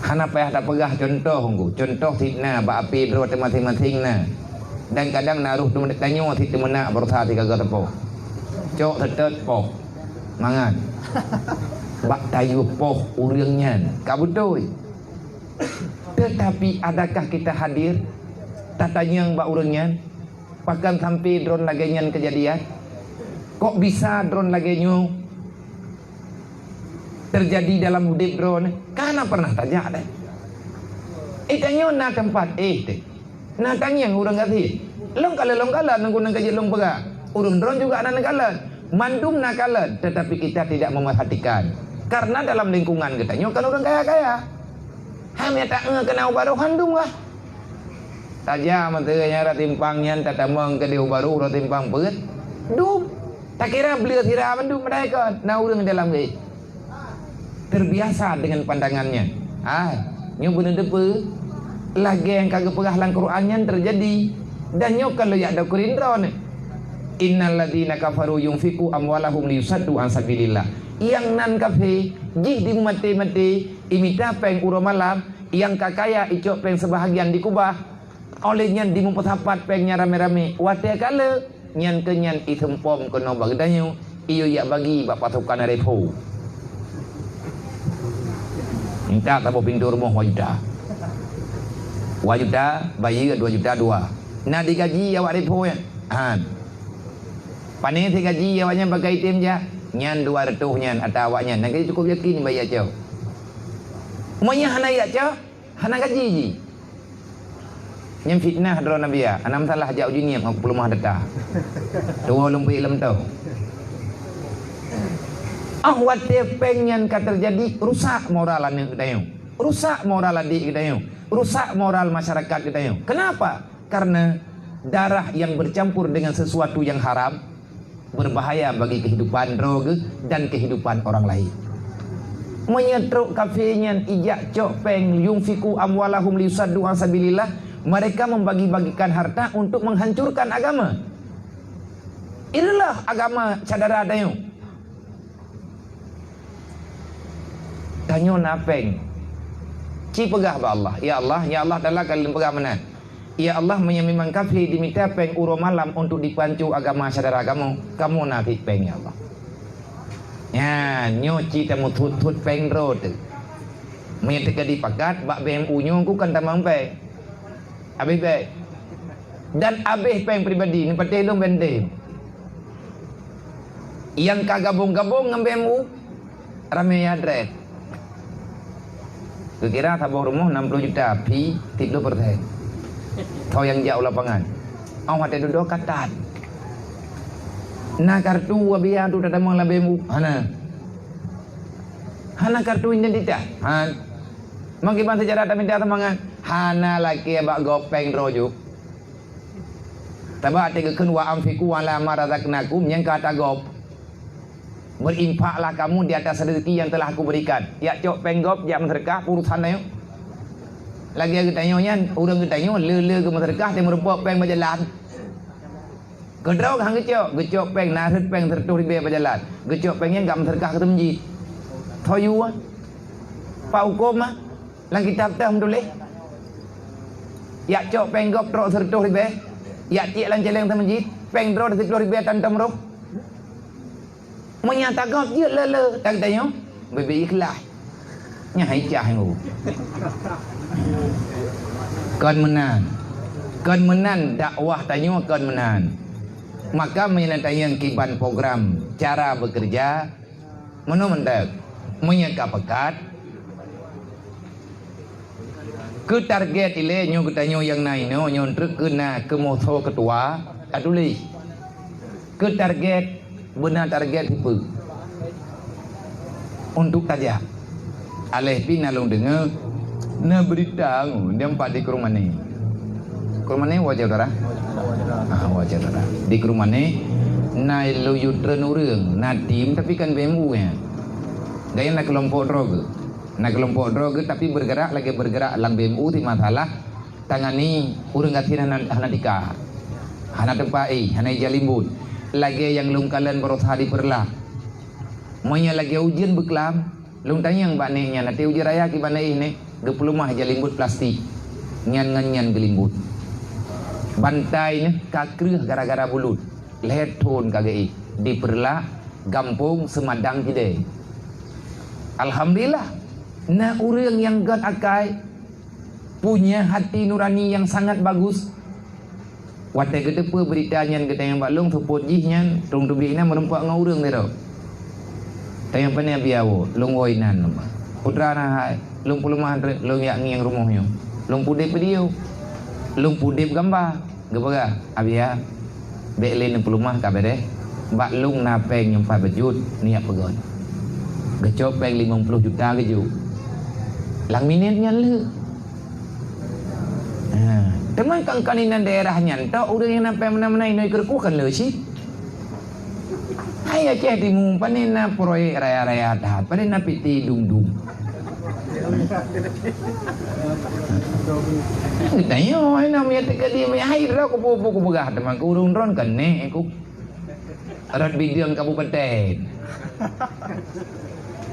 Hana payah tak pegah contoh fitnah ba api dro masing-masing na dan kadang naruh tu tanyo ti temena berusaha tiga tepo cok tetet poh mangan bak tayu poh urangnya kabutoy. Tetapi adakah kita hadir tatanya bak urangnya pakan sampai drone laganya kejadian kok bisa drone laganya terjadi dalam hidup drone karena pernah tanya deh. Tanya tempat teh. Nah tanya orang kata, long kala nunggu nang kaji long pega. urung drone juga anak kalat, mandum nak kalat, tetapi kita tidak memerhatikan. Karena dalam lingkungan kita kan orang kaya-kaya. Hamnya tak kena baru handung lah. Saja matanya ratimpangnya tata meng ke dia baru ratimpang peut. Dum. Tak kira beli tira mandum mereka. Na urang dalam ge. Terbiasa dengan pandangannya. Nyo bener depe. Lagi yang kagak pegah lang Qur'annya terjadi. Dan nyo kalau ya ada kurindra ni. Innal ladzina kafaru yunfiqu amwalahum liyusaddu an sabilillah. Yang nan kafe jih di mati-mati imita peng uro malam, yang kakaya icok peng sebahagian dikubah. Olehnya di mempetapat pengnya rame-rame. Wate kala nyan kenyan itempom kono bagdanyo iyo ya bagi bak pasukan repo. Minta tabo pintu rumah wajuda. Wajuda bayi 2 juta 2. Nah digaji awak repo ya. Panen digaji awaknya bagai tim ja. Nyan 200 nyan atau awaknya. Nah cukup yakin bayar cau. Umanya hana ya cau. Hana gaji ji. Yang fitnah hadron Nabi ya. Anam salah jauh dunia aku belum ada dah. Dua lumpi ilmu tahu. Wate pengen terjadi rusak moral ane kita rusak moral adik kita rusak moral masyarakat kita Kenapa? Karena darah yang bercampur dengan sesuatu yang haram berbahaya bagi kehidupan roh dan kehidupan orang lain. Menyetruk kafirnya ijak cok peng yunfiku amwalahum liyusaddu an sabilillah. Mereka membagi-bagikan harta untuk menghancurkan agama. Inilah agama cadara dayo. Tanyo napeng. Ci pegah ba Allah. Ya Allah dalam kalian pegah menan. Ya Allah menyemimang kafir diminta peng uro malam untuk dipancu agama cadara kamu. Kamu nabi peng ya Allah. Ya, nyoci temu tut peng road. Menyeteka dipakat bak BMU nyo ku kan tamang peng. Habis baik. Dan habis peng pribadi ni patih dong bendem. Yang kagabung-gabung dengan BMU ramai adres. Kira tabung rumah 60 juta pi 30%. Kau yang jauh lapangan. Awak ada duduk katat. Na kartu wabia tu datang lah BMU. Hana kartu identitas. Mengkiban sejarah tak minta temangan. Hana laki abak gopeng rojuk. Tabak tiga kenwa amfiku wala marazaknakum yang kata gop. Berimpaklah kamu di atas rezeki yang telah aku berikan. Ya cok penggop ya menterkah urusan ayo. Lagi kita nyonya urang kita nyo le ke menterkah te merupak peng berjalan. Kedrau hang gecok peng narit peng tertuh ribe berjalan. Gecok pengnya enggak menterkah ke masjid. Toyu Pak hukum lang kitab teh tulis. Ya cok penggop trok sertuh ribe. Ya cik lan celeng te masjid. Peng drok sertuh ribe tantam roh. Menyatakan dia lele tak tanya bebe ikhlas nyai cah ngo kon menan dakwah tanya kon menan maka menyatakan kiban program cara bekerja mendak menyeka pekat ke target ile nyo katanya yang naik no nyo truk kena ke moto ketua aduli ke target benar target itu untuk saja alih pina long dengar na berita dia empat di rumah ni wajah darah wajah darah di rumah ni na lo yutren urang na tim tapi kan BMU ya gaya na kelompok droga tapi bergerak lang BMU di masalah tangani urang gatiran hanatika hana tempai hana jalimbut lagi yang lung kalian berusaha diperlah. Monya lagi ujian beklam, lung tanya yang banenya nanti uji raya ki banai ini, geplumah jalimbut plastik. Nyan gelimbut. Bantai ni kakrih gara-gara bulut. Leher tun kagei diperlah gampung semadang kide. Alhamdulillah. Nah urang yang God akai punya hati nurani yang sangat bagus. Watai kita pun berita nyan kita yang balung support jih nyan tung tubi ina merempak ngau urang dia tau. Tayang pane biawo lung oinan putra na hai lung pulumahan lung yak ngiang rumahnya. Lung pudip dia. Lung pudip gambar. Gepaga abia Bek leនឹង pelumah ka be deh. Bak lung na peng nyampai bejut niat pegon. Gecok peng 50 juta ke ju. Lang minit nyan le. Teman kan inan daerah nyan tok urang yang nampai mana-mana inoi kerku kan le sih. Hai aceh timu panena proyek raya-raya dah. Panena piti dum-dum. Tanya ai namanya tekadi mai hai ro ko po begah teman ku urung ron kan ne aku. Arat bidang kabupaten.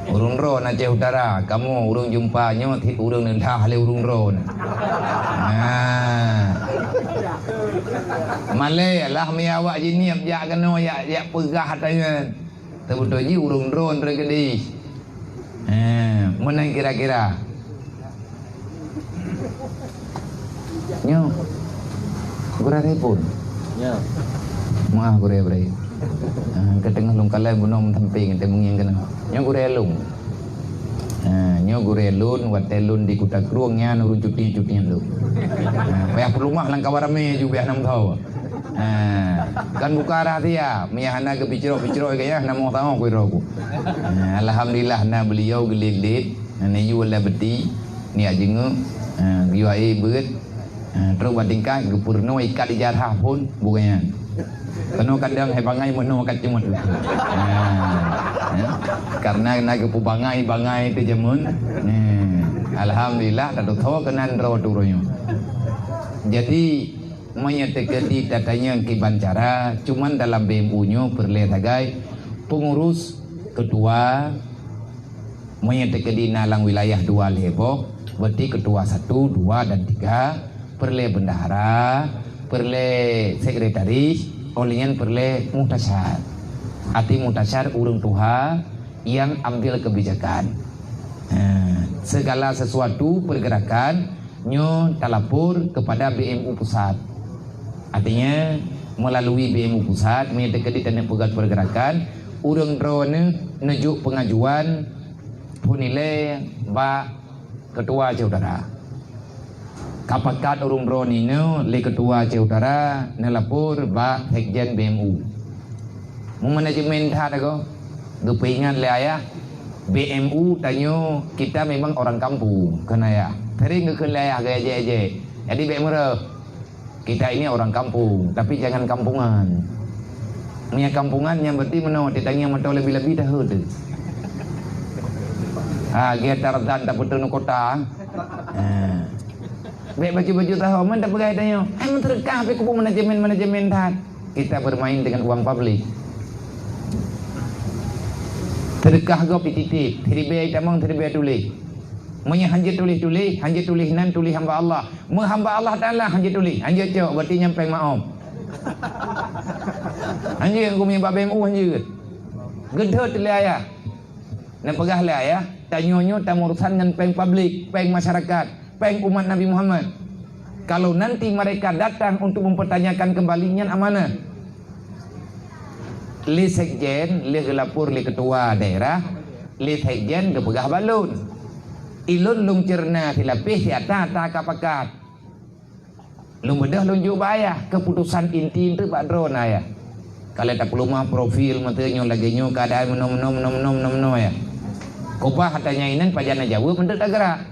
Urung ron Aceh Utara, kamu urung jumpanya urung nentah le urung ron. Malay lah mi awak jiniap jak kena yak pegah tanya. Betul ji urung ron tergedi. Mana kira-kira? Nyo. Gura repun. Ya. Maaf gura brai. Ketengah lung kalai bunom tamping te mungin kena. Nyo gura lung. Nyo gura lun wat telun di Kuta Kruangnya nurun cuti-cutian lu. Payah pelumah lang kawarame juga nam tahu. Kan buka rahasia, miyahana ke picro kaya namo tahu ku roku. Alhamdulillah na beliau gelit-lit, na yu la beti ni ajengu, yu ai beut. Terus batingkai gepurno ikat ijarah pun bukannya. Kena kadang hai bangai mono kat cemut. Karena na gepu bangai tu jemun. Alhamdulillah tak tahu kenan ro turonyo. Jadi menyeteketi datanya kibancara cuman dalam BMU-nya berletagai pengurus kedua menyeteketi nalang wilayah 2 lebo berarti ketua 1, 2 dan 3 perle bendahara perle sekretaris olian perle mutasyar arti mutasyar urung tuha yang ambil kebijakan segala sesuatu pergerakan nyo talapur kepada BMU pusat. Artinya melalui BMU pusat menyatakan dan pegat pergerakan urang drone nejuk pengajuan punile ba ketua Aceh Utara. Kapakat urang drone ini le ketua Aceh Utara nelapur ba sekjen BMU. Mu manajemen thadago gepingan le ayah BMU tanyo kita memang orang kampung kena ya. Sering ke wilayah gaya aje. Jadi BMU kita ini orang kampung, tapi jangan kampungan. Punya kampungan yang berarti menau ditanya mentau lebih-lebih dah tu. Dia Tarzan tak betul nak kota. Baik baju-baju tahu mana tak pegai tanya. Menterkah tapi kupu manajemen dah. Kita bermain dengan uang publik. Terkah go pititip, teribay tamang teribay tulis. Menya hanja tulis nan tulis hamba Allah. Hamba Allah Taala hanja tulis. Hanja cok berarti nyampai maaf. Hanja aku punya BMU hanja. Gedhe telaya. Nak pegah ya. Tanyonyo tamurusan dengan peng publik, peng masyarakat, peng umat Nabi Muhammad. Kalau nanti mereka datang untuk mempertanyakan kembalinya amanah. Li sekjen, li gelapur, li ketua daerah, li sekjen ke pegah balun. Ilun lung cerna tilapih tiata tak kapakat. Lung bedah lung jubaya keputusan inti itu Pak Drone ya. Kalau tak pelumah profil matanya lagi nyo keadaan menom ya. Kopah katanya inan pajana jawab untuk tak gerak.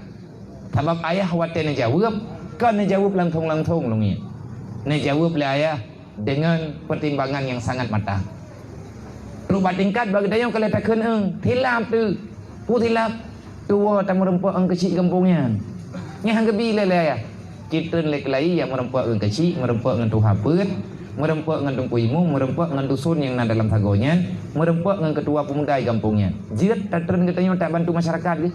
Sebab ayah watena jawab, kan jawab langsung lungnya. Ne jawab le ayah dengan pertimbangan yang sangat matang. Terubah tingkat bagi dayang kalau tak kena hilap tu. Ku hilap tua tak merempuak ang kecil kampungnya. Nyah gebi le ya. Kita lek lai yang merempuak ang kecil, merempuak dengan tuha pet, merempuak dengan tungkuimu, merempuak dengan dusun yang ada dalam tagonya, merempuak dengan ketua pemuda di kampungnya. Jirat tak tren katanya tak bantu masyarakat ke?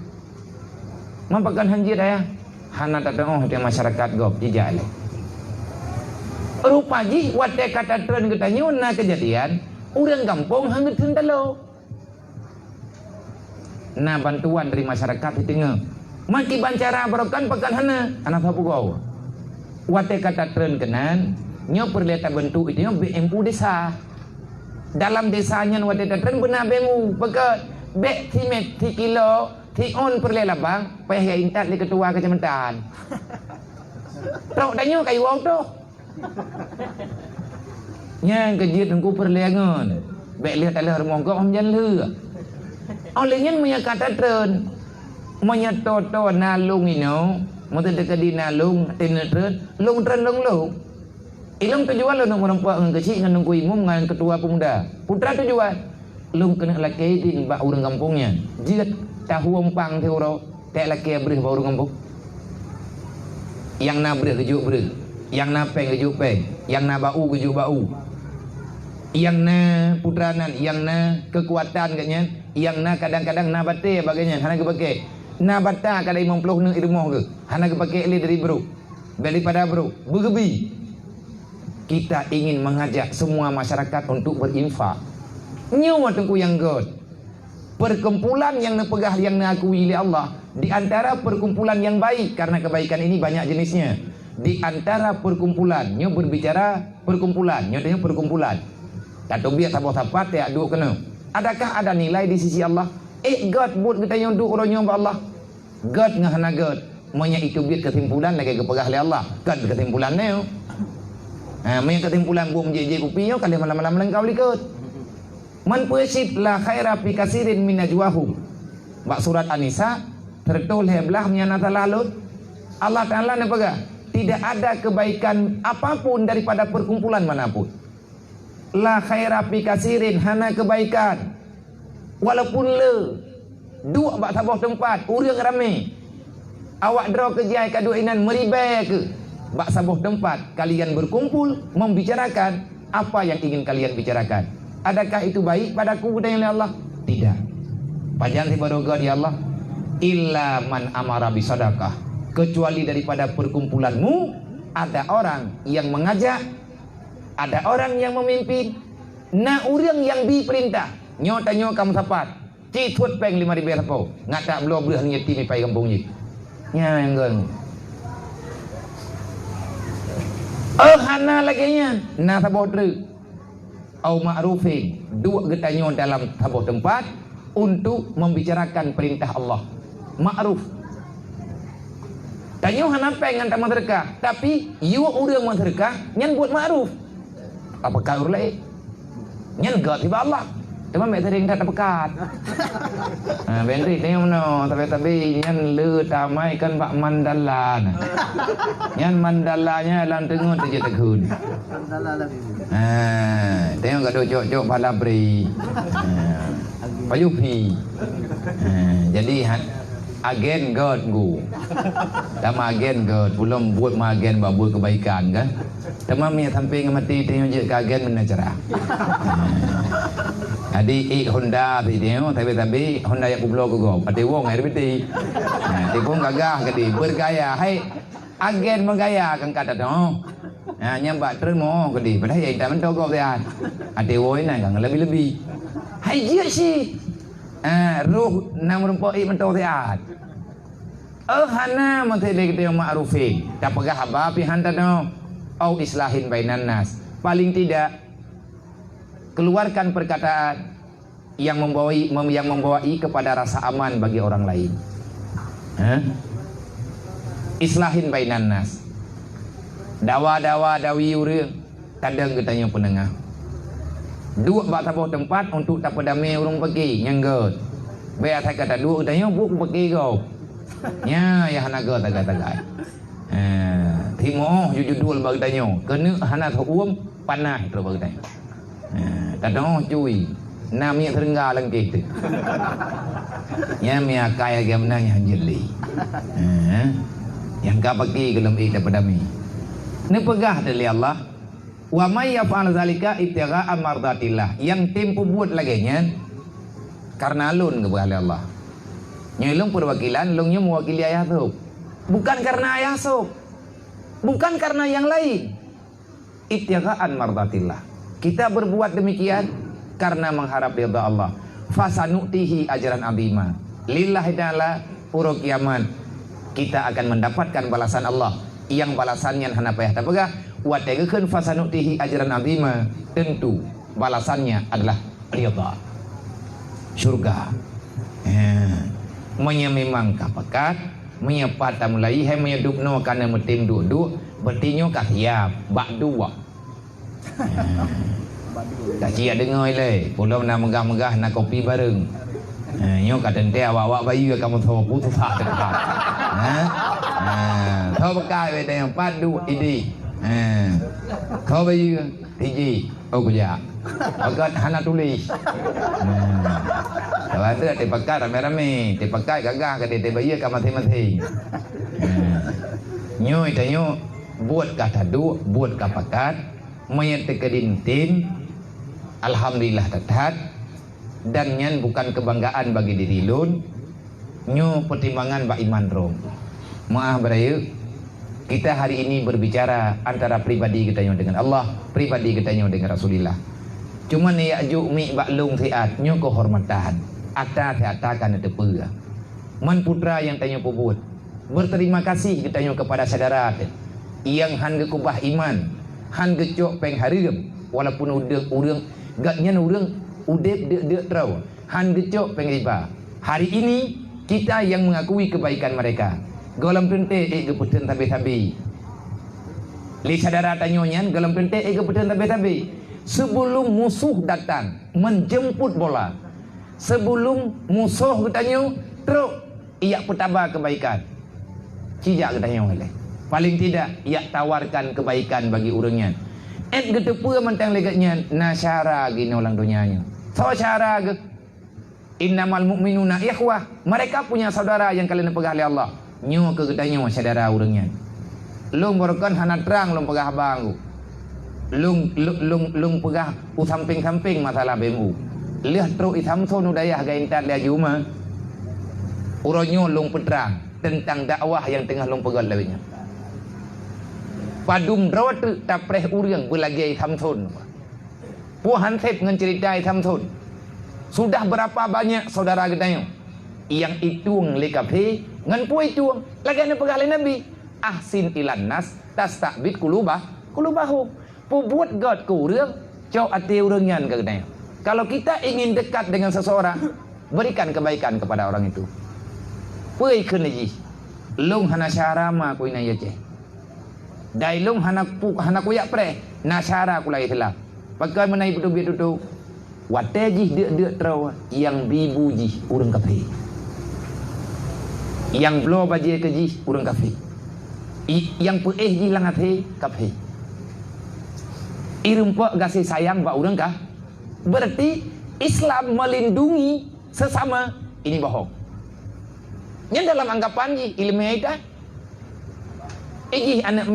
Mampakan hanjir ya. Hana tak tengok hati masyarakat gop jejak le. Rupa ji wate kata tren katanya na kejadian, urang kampung hangat hentalo. Nah bantuan dari masyarakat itu tengah. Maki bancara berokan pekan hana anak sapu kau. Wate kata tren kenan nyo perlihat bentuk itu BMU desa. Dalam desanya wate kata tren benar BMU pekat bek timet 3 kilo ti on perlihat labang payah intat li ketua kecamatan. Tok danyo kayu wau tu. Yang kejut engkau perliangan. Baik lihat adalah rumah kau hamjan le. Olehnya menyakata tren. Menyatoto nalung ino. Mata dekat di nalung. Tena tren. Lung tren lung lung. Ilung tujuan lo nak merempuak dengan kecil dengan nunggu imam dengan ketua pemuda. Putra tujuan. Lung kena laki di bak orang kampungnya. Jika tahu umpang teoro. Tak laki berih bak orang kampung. Yang na berih kejuk berih. Yang na peng kejuk peng. Yang na bau kejuk bau. Yang na putranan, yang na kekuatan katnya, yang na kadang-kadang na bate bagainya, hana ke pakai. Na bata kadang 50 ne ilmu ke. Hana ke pakai le dari bro. Daripada bro, bergebi. Kita ingin mengajak semua masyarakat untuk berinfak. Nyawa tengku yang god. Perkumpulan yang na pegah yang na akui oleh Allah, di antara perkumpulan yang baik karena kebaikan ini banyak jenisnya. Di antara perkumpulan, nyo berbicara perkumpulan, nyo tanya perkumpulan. Tak tahu biar sabar-sabar tak duk kena. Adakah ada nilai di sisi Allah? God buat kita yang duk orangnya Allah. God ngahana God. Monya itu biar kesimpulan lagi kepegah oleh Allah. God kesimpulan ni. Monya kesimpulan buat menjejek kupi yo kali malam-malam lengkau likut. Man puasib la khaira fi kasirin min najwahum. Bak surat An-Nisa tertulis belah menyana lalut. Allah Taala nak pegah. Tidak ada kebaikan apapun daripada perkumpulan manapun. La khaira fi kasirin, hana kebaikan. Walaupun le duk bak sabah tempat urang ramai. Awak draw kejai kaduinan meribai ke bak sabah tempat kalian berkumpul membicarakan apa yang ingin kalian bicarakan. Adakah itu baik padaku dan Allah? Tidak. Panjang si baroga di Allah. Illa man amara bisadaqah. Kecuali daripada perkumpulanmu ada orang yang mengajak, ada orang yang memimpin, na urang yang diperintah. Nyo tanyo kamu sapat. Ci thut peng 5,000 sapo. Ngata belo breh ni ti mi pai kampung ni. Nya yang gen. Hana lagi nya. Na saboh dru. Au ma'rufin. Dua getanyo dalam saboh tempat untuk membicarakan perintah Allah. Ma'ruf. Tanyo hana peng ngan masyarakat, tapi you urang masyarakat nyan buat ma'ruf. Apakah urlai? Nyan gat tiba Allah. Cuma mek sering tak pekat. Benri tengok no, tapi nyan le tamai kan bak mandala. Nyan mandalanya lan tengut je tekun. Mandala lagi. Tengok gado jok-jok palabri. Payupi. Jadi agen God gu. Tama agen God, belum buat agen buat kebaikan kan. Tama mi sampai mati tengok je agen mana cara. Adi Honda thì tengok tapi Honda yang kublo go. Pati wong ai piti. Ti wong gagah kadi bergaya. Hai agen menggaya kan kata dong. Nyambak termo kadi. Padahal yang tak mentok kau dia. Adi woi na kan lebih-lebih. Hai dia si. Ruh nam rumpoi mentok dia. Hana menteri kita yang ma'rufin. Tak pegah apa pihan tano. Au islahin bainan nas. Paling tidak keluarkan perkataan yang membawai kepada rasa aman bagi orang lain. Islahin bainan nas. Dawi urang kadang ketanya penengah. Dua bak tabuh tempat untuk tak pedamai urang pergi nyanggut. Biar saya kata dua ketanya buku pergi kau. Ya hanaga tagay. Timo jujur bagi tanya. Kena hana uam panah terus bagi tanya. Kadang cuy, namanya terengah lagi tu. Yang miakai agam nanya jeli. Yang kau pergi kalau itu pada mi. Ini pegah dari Allah. Wa may yaf'al zalika ibtigha'a mardatillah. Yang tempo buat lagi nya karena alun kepada Allah. Nyelung perwakilan, lungnya mewakili ayah tu. Bukan karena ayah sok. Bukan karena yang lain. Ibtigha'an mardatillah. Kita berbuat demikian karena mengharap ridha Allah. Fasanutihi ajran azima. Lillahi ta'ala uruk kiamat. Kita akan mendapatkan balasan Allah. Yang balasannya hana payah tapegah. Wa tegekeun fasanutihi ajran azima. Tentu balasannya adalah ridha. Surga. Monya memang kapakat, monya patah mulai, hai monya dukno kana metim duduk, bertinyo kah ya bak dua. Tak cia dengar le. Pulau nak megah-megah nak kopi bareng. Nyo kata dia awak bayu kamu tahu putus tak dekat. Tahu bekai we yang padu ini. Kau bayu tiji. Oh kuya. Pakat hana tulis. Kalau ada dia pakai rame-rame, dia pakai gagah ke dia bayu kamu mati-mati. Nyo itu nyo buat kata du, buat kapakat, mayat kedintin. Alhamdulillah tatat. Dan nyan bukan kebanggaan bagi diri lun. Nyo pertimbangan bak iman rom. Maaf berayu. Kita hari ini berbicara antara pribadi kita nyo dengan Allah, pribadi kita nyo dengan Rasulullah. Cuma ni aju mi bak lung thiat nyo kehormatan. Ata thiatakan tepua. Man putra yang tanyo pubut. Berterima kasih kita nyo kepada saudara yang han ge kubah iman, han ge cok peng hareum walaupun urang gak nyan urang udep de trau han gecok pengriba. Hari ini kita yang mengakui kebaikan mereka. Golam pente geputen tabe-tabe. Li saudara tanyonya golam pente geputen tabe-tabe. Sebelum musuh datang menjemput bola. Sebelum musuh getanyo truk ia petaba kebaikan. Cijak getanyo oleh. Paling tidak ia tawarkan kebaikan bagi urangnya. Getepua mentang legatnya nasyara gini orang dunianya. So cara ke innamal mu'minuna ikhwah. Mereka punya saudara yang kalian pegah oleh Allah. Nyo ke getanyo saudara urangnya. Lung borokan hana terang lung pegah abang. Lung pegah samping-samping masalah BMU. Lihat teruk isamson udayah gaintat lihat juma. Uronyo lung peterang tentang dakwah yang tengah lung pegah lawanya. Padum rawat tapreh urang belagi samson. Puhan sep dengan cerita samson. Sudah berapa banyak saudara getanyo yang itung lekape ngan pu itung lagi ana pegah Nabi. Ahsin ilan nas tastabit kulubahu. Pu buat god ku urang cok ati urang nyan ke getanyo. Kalau kita ingin dekat dengan seseorang, berikan kebaikan kepada orang itu. Pui keun ji. Lung hana syarama ku ina ye ce. Dai lung hana kuyak pre nasyara kulai hilap. Pakai menai betul-betul watejih dia terau yang bibu jih urang kafe. Yang blo baje ke jih urang kafe. Yang peeh jih langate kafe. Irumpa kasih sayang ba urang kah? Berarti Islam melindungi sesama ini bohong. Yang dalam anggapan jih ilmiah itu anak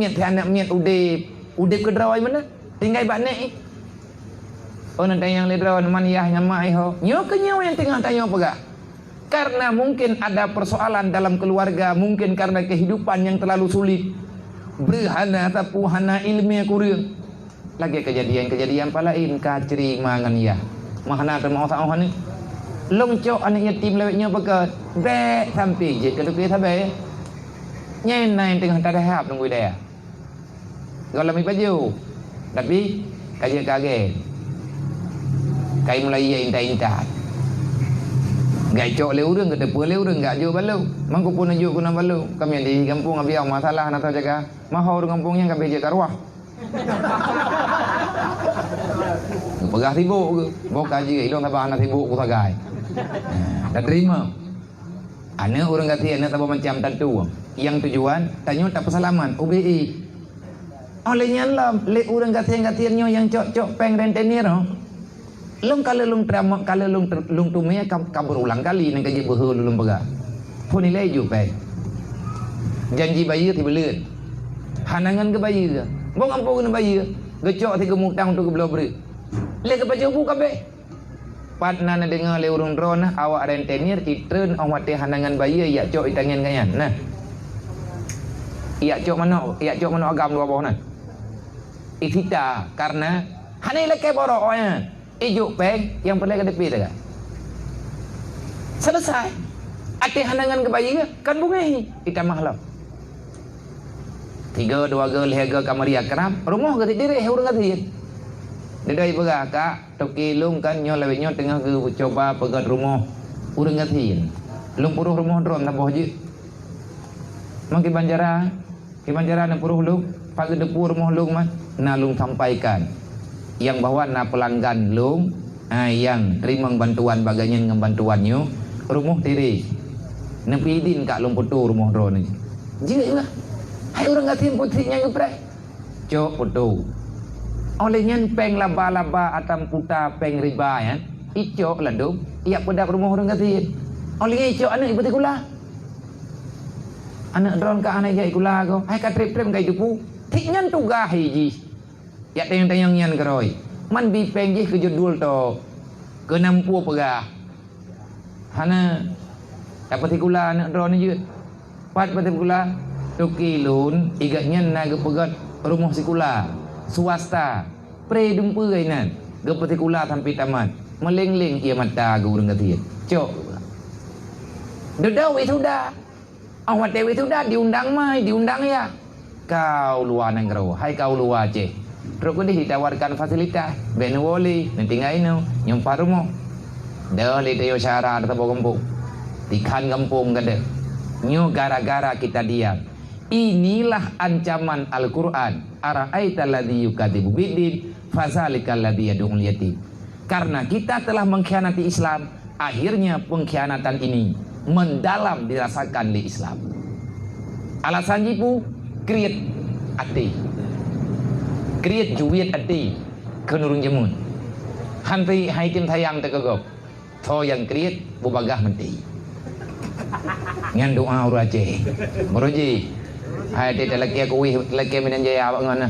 miat udep ke drawai mana? Tinggal banek. Oh nanti yang ledrawan maniyah nyamai ho. Nyo ke nyo yang tengah tanya pegah. Karena mungkin ada persoalan dalam keluarga, mungkin karena kehidupan yang terlalu sulit. Berhana tapu hana ilmiah kurang. Lagi kejadian palain kacri mangan ya. Mahana termau tak ni. Long cok anak yatim lewatnya pegah. Bek sampai je kalau kita sampai. Nyenai tengah tak ada hab nunggu dia. Kalau mi baju. Tapi kaget. Kai mulai ia intai-intai. Gai cok le urang kata pu le urang gak jo balu. Mangko pun ajuk kuna balu. Kami di kampung abiau masalah nak tahu jaga. Mahau di kampungnya kami jaga arwah. Pegah sibuk ke. Bok kaji ilong tabah anak sibuk ku sagai. Tak terima. Anak orang kata anak tabah macam tentu. Yang tujuan tanya tak persalaman UBI. Olehnya lah le urang kata-katanya yang cok peng rentenir. Long kalau long drama kalau long tumia kabur ulang kali nang kaji behul long pegah. Pun nilai ju pe. Janji bayi ti beleun. Hanangan ke bayi ke. Bong ampo ke bayi. Gecok ti gemutang tu ke belau beri. Le ke baju bu kabeh. Patna na dengar le urung drone awak rentenir itreun awak ti hanangan bayi ya cok itangan kanyan. Nah. Iya cok mana agam dua bawah nah. Itita karena hanai leke borok nya. Ijuk peng yang perlu ke depi dah. Selesai. Ati hanangan ke bayi kan bungai kita mahlam. 3 2 lega kamari akram rumah ke diri urang kata. Dedai pegah kak toki lung kan nyo lewe nyo tengah ke coba pegat rumah urang kata. Lung puruh rumah dron tambah je. Mangki banjara nang puruh lung pagi depu rumah lung mah nalung sampaikan yang bawa na pelanggan lung, yang terima bantuan bagian dengan bantuannya, rumah tiri. Nepi din kak lung putu rumah drone ni. Jika lah, hai orang ngatin putrinya ngepre. Cok putu. Olehnya peng laba-laba atam puta peng riba ya. Icok ladum, ia pedak rumah orang ngatin. Olehnya icok anak ibu kula. Anak drone ka anak jai kula ko. Hai ka trip-trip kai dupu. Tiknyan tuga hiji. Ya tayang-tayang nyan keroi. Man bi peng je ke judul to. Ke nampu pegah. Hana dapat kula anak drone je. Pat pada kula tuki lun igatnya na ge pegat rumah sikula. Swasta. Pre dumpu gainan. Ge pati kula sampai tamat. Meleng-leng ia mata ge urang gatit. Cok. Dedau itu dah. Awak dewi itu dah diundang mai, diundang ya. Kau luar nangro, hai kau luar je. Terus kau ditawarkan fasilitas, benwoli, nanti ngaino, nyumpah rumah. Dah lihat syara ada tabung kampung, tikan kampung gede. Nyo gara-gara kita diam. Inilah ancaman Al-Quran. Ara'aita alladhi yukadibu biddin, fazalikal ladzi yad'ul yatim. Karena kita telah mengkhianati Islam, akhirnya pengkhianatan ini mendalam dirasakan di Islam. Alasan jipu create ati, create juwiat ati kenurung jemun. Hanti hai tim tayang tegogok. Tho yang create bubagah menti. Ngan doa uraje. Meroji. Hai dia laki aku laki minan jaya awak ngana.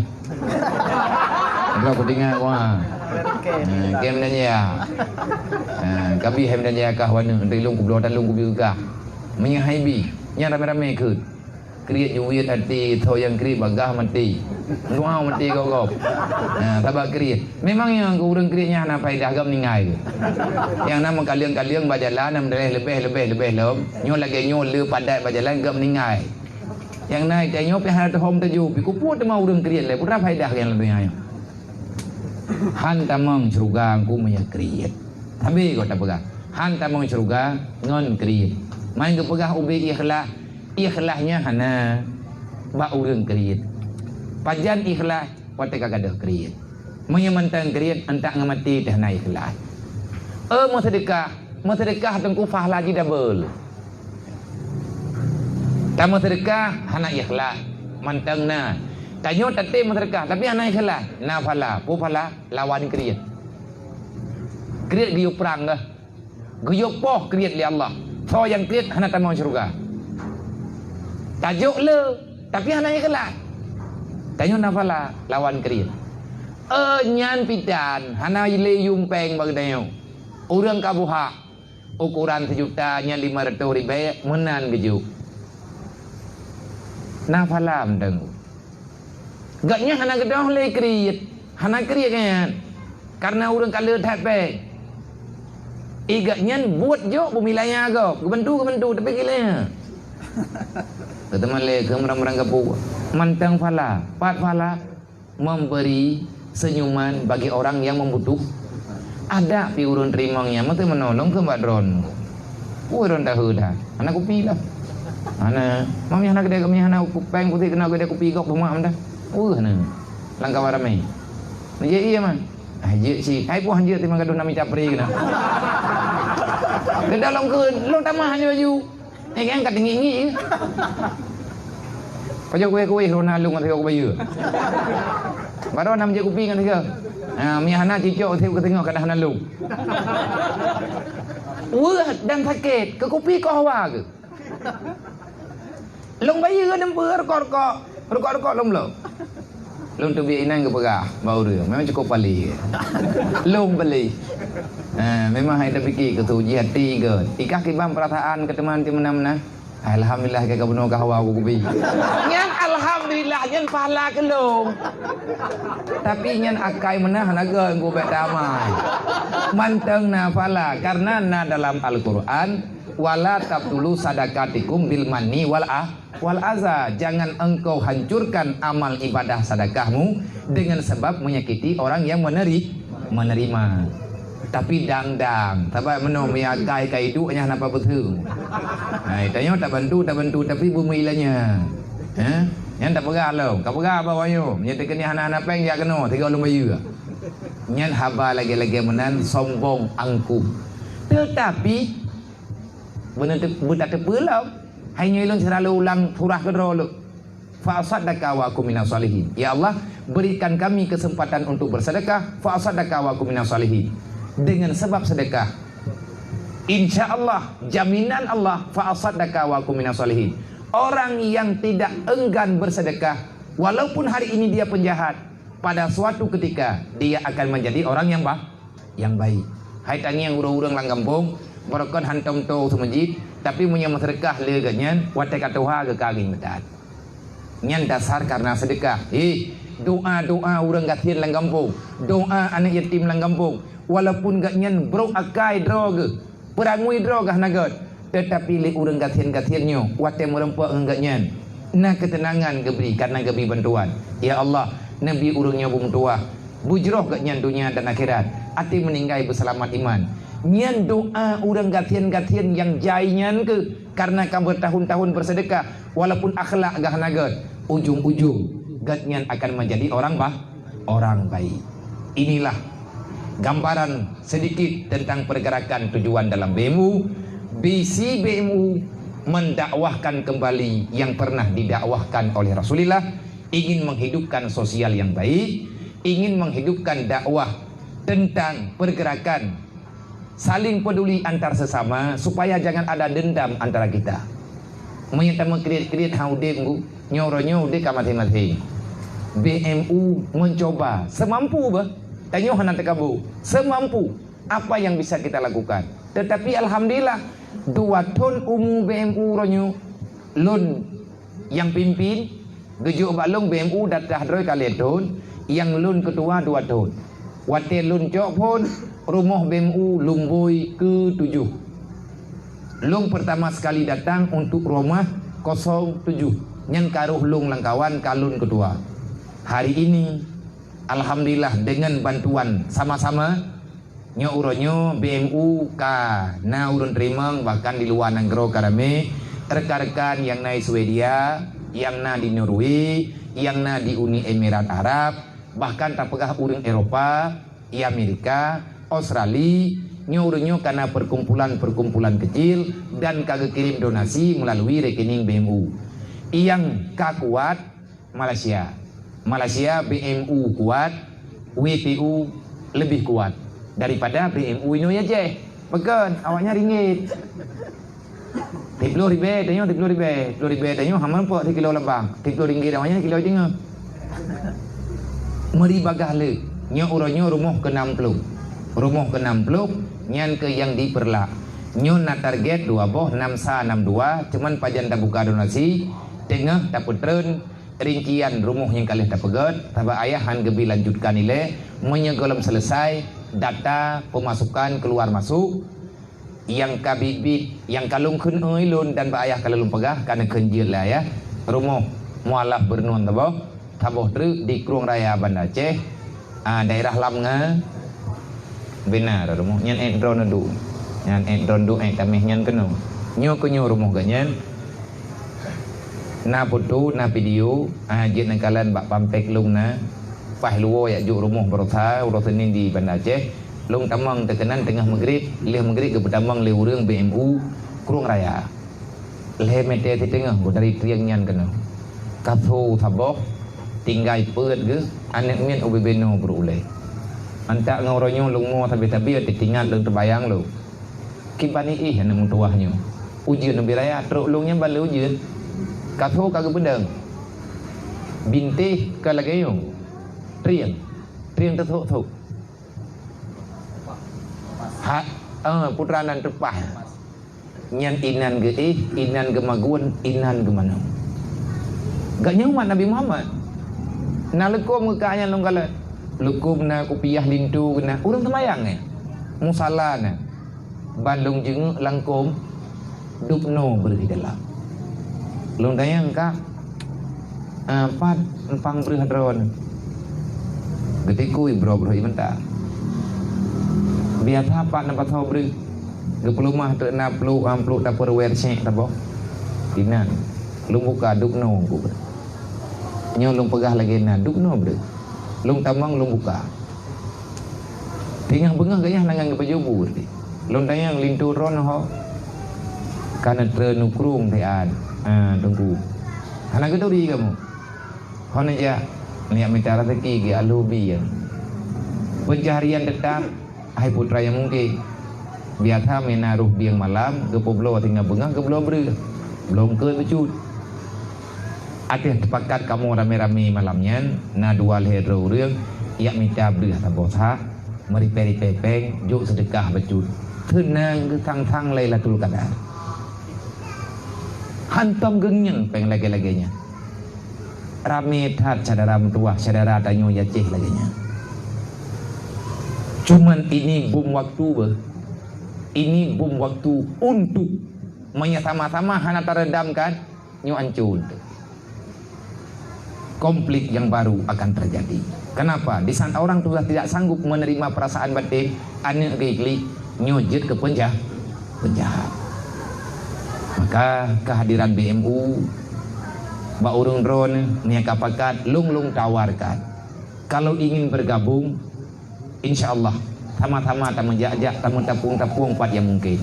Kalau kutinga wah. Game dan ya. Kabi hem dan ya kah wana dari lung kublo dan lung kubi gah. Menyahai bi, nya rame-rame ke. Kriat juwit hati tho yang kri bagah mati. Luau mati gogop. Tabak kriat. Memang yang ku urang kriatnya hana faedah gam ningai. Yang nama kaliang-kaliang bajalan nam lebih lom. Nyo lagi nyo le padat bajalan gam ningai. Yang naik dia nyo pi hal tu hom taju. Pi ku puat mau urang kriat le putra faedah yang lebih ayo. Han tamang surga ku maya kriat. Tapi kau tak pegang. Han tamang surga ngon kriat. Main ke pegang ubi ikhlas. Ikhlasnya hana ba urang kriat. Pajan ikhlas wate kagadah kriat. Maya mantang kriat antak ngamati dah na ikhlas. Mau sedekah tengku fah lagi double. Tamu sedekah hana ikhlas. Mantang na Tanyo tate mereka, tapi anak ikhlas. Na pala, pu pala lawan kriat. Kriat giyuk perang dah. Giyuk poh kriat li Allah. So yang kriat hana tamau syurga. Tajuk le, tapi anak ikhlas. Tanyo na pala lawan kriat. Nyan pitan hana ile yumpeng bagdayo. Urang kabuha ukuran sejuta nya 500.000 menan gejuk. Na pala mdeng. Gaknya hana gedah le kriat. Hana kriat kan. Karena orang kala tape. Igaknya buat jo pemilanya go. Kebentu tapi gila. Keteman le kemerang-merang kapu. Mantang pala, pat pala memberi senyuman bagi orang yang membutuh. Ada pi urun terimangnya, mesti menolong ke badron. Urun dah dah. Anak kopi lah. Anak, mami anak gede kami anak kupeng putih kena gede kopi kok rumah anda. Nah, langkah warame. Nje iya man. Je si, hai puan je timang gaduh nami capri kena. Ke dalam ke long tamah hanya baju. Kan kat tinggi. Pajak kue Ronaldo ngan tengok baju. Baru nam je kopi kan tiga. Mi hana cicok tengok ke tengok kat Ronaldo. Dan sakit ke kopi kau hawa ke. Long baju kan dempur rokok long lo. Long tu biar inang ke pegah bau dia. Memang cukup pali. Long beli. Memang hai terfikir ke tu hati ke. Ikah kibam perasaan ke teman ti mana-mana. Alhamdulillah ke kabno ka hawa ku kopi. Nyan alhamdulillah nyan pahala ke long. Tapi nyan akai menah naga ku bet damai. Manteng na pahala karena na dalam Al-Qur'an wala tabtulu sadaqatikum bil manni wal aza. Jangan engkau hancurkan amal ibadah sedekahmu dengan sebab menyakiti orang yang menerima. Tapi dang tabak menom ya kai itu hanya napa betul. Tanya tak bantu tapi bumi ilanya. Yang tak pegah lo, kau pegah apa wayo? Nyatakan ni anak-anak peng dia kena 3 lom bayu. Nyan haba lagi-lagi menan sombong angkuh. Tetapi benar budak terpulau hanya ilun selalu ulang surah kedua lu. Fa saddaka wa aku minas salihin. Ya Allah, berikan kami kesempatan untuk bersedekah. Fa saddaka wa aku minas salihin. Dengan sebab sedekah, insya Allah, jaminan Allah, fa saddaka wa aku minas salihin. Orang yang tidak enggan bersedekah, walaupun hari ini dia penjahat, pada suatu ketika dia akan menjadi orang yang baik. Hai tanya yang urang-urang lang kampung, berkon hantam to ke masjid, tapi punya sedekah le ganyan, watai katuha ke kaging betat. Nyan dasar karena sedekah. Doa urang gatin lang kampung, doa anak yatim lang kampung, walaupun gak nyan bro akai drog, perangui drog nagot, tetapi le urang gatin-gatinnya, watai merempuak enggak nyan. Nah ketenangan geberi karena geberi bantuan. Ya Allah, Nabi urangnya bung tua, bujroh gak nyan dunia dan akhirat, ati meninggai berselamat iman. Nyan doa urang gatian-gatian yang jainyan ke karena kamu bertahun-tahun bersedekah, walaupun akhlak gak nagot, ujung-ujung gatnyan akan menjadi orang baik. Inilah gambaran sedikit tentang pergerakan tujuan dalam BMU. Visi BMU mendakwahkan kembali yang pernah didakwahkan oleh Rasulullah, ingin menghidupkan sosial yang baik, ingin menghidupkan dakwah tentang pergerakan saling peduli antar sesama supaya jangan ada dendam antara kita. Menyata mengkreat-kreat haudeng nyoronyo de kamati-mati. BMU mencoba semampu bah, tanyo hanan tekabu, semampu apa yang bisa kita lakukan. Tetapi alhamdulillah 2 tahun umum BMU ronyo lun yang pimpin gejuk balong BMU datah droi kali tahun, yang lun kedua 2 tahun. Wate lun cok pun rumah BMU Lumboi ke-7. Lung pertama sekali datang untuk rumah 07. Nyan karuh lung langkawan kalun kedua. Hari ini alhamdulillah dengan bantuan sama-sama nyo uronyo BMU ka na urun terimang bahkan di luar negeri karame rekan-rekan yang na Swedia, yang na di Norway, yang na di Uni Emirat Arab, bahkan tapegah urang Eropa, Amerika, Australia, nyuruhnya karena perkumpulan-perkumpulan kecil dan kagak kirim donasi melalui rekening BMU. Yang kuat Malaysia BMU kuat, WPU lebih kuat daripada BMU ini aja. Pekan awaknya ringgit. 30 ribu, tanyo haman po 3 kilo lebang. 30 ringgit awaknya kilo tengah. Meri bagale, nyo uronyo rumah ke-60. Rumah ke-60 nyan ke yang diperlak. Nyo na target 2 boh 6 cuman pajan tak buka donasi tengah tak putren rincian rumah yang kalian tak pegat taba ayahan gebi lanjutkan nilai menyegolam selesai data pemasukan keluar masuk yang kabibit yang kalung kun lun dan ba ayah kalung pegah karena kenjil lah ya rumah mualaf bernuan taboh tru di Kruang Raya Banda Aceh daerah Lamnga benar rumah nyan endron du nyan endron du tameh nyan kenu nyo kunyo rumah ganyan na foto na video jen nangkalan bak pampek lung na pah luo ya juk rumah berotha urosenin di Banda Aceh lung tamang terkenan tengah maghrib ke pertamang le urang BMU Kruang Raya le mete ti tengah go dari triang nyan kenu kafu taboh tinggal peut ge anek mien obebeno berulai antak ngauronyo lung mo tabi-tabi tinggal lung terbayang lu kibani anak tuahnya ujian nabi raya truk lungnya balik ujian kafu kagak bedang bintih kalagayong triang tertuk putranan terpah nyan inan ge inan ge magun inan ge manang gak nyaman Nabi Muhammad na lekum mukanya long kala lekum na kupiah lintu na urang temayang musala na Bandung jeung langkum dupno beri dalam long tayang ka pat empang beri hadron gede kuy bro imenta biasa pak nampak tahu beri ge pelumah tu na pelu amplu dapur wercek tabo dinan lung buka dupno ku nyo lung pegah lagi na dupno beri lung tamang lung buka Tinggal bengah gaya nangang kepejubur ti. Lontayang linturon ho. Karena terenukrum tian. Tunggu. Anak itu di kamu. Hon aja niat minta rezeki ge alubi ya. Pencaharian tetap hai putra yang mungkin. Biasa menaruh biang malam ke poblo tinggal bengah ke belum ber. Belum ke becut. Ada sepakat kamu rame-rame malamnya na dua hero reung ia minta beri sabotha mari peri pepeng juk sedekah becut. Tenang ke tang-tang Lailatul Qadar. Hantam gengyeng peng lagi-laginya. Rame tat saudara mentua, saudara tanyo yaceh laginya. Cuman ini bom waktu ber. Ini bom waktu untuk sama-sama hana teredamkan nyo ancur. Konflik yang baru akan terjadi. Kenapa? Di saat orang sudah tidak sanggup menerima perasaan batin, ane gigli nyojit ke penjahat. Maka kehadiran BMU Mbak Urung Ron niaka pakat lung tawarkan kalau ingin bergabung insyaallah sama-sama tak menjajak tamu tapung pat yang mungkin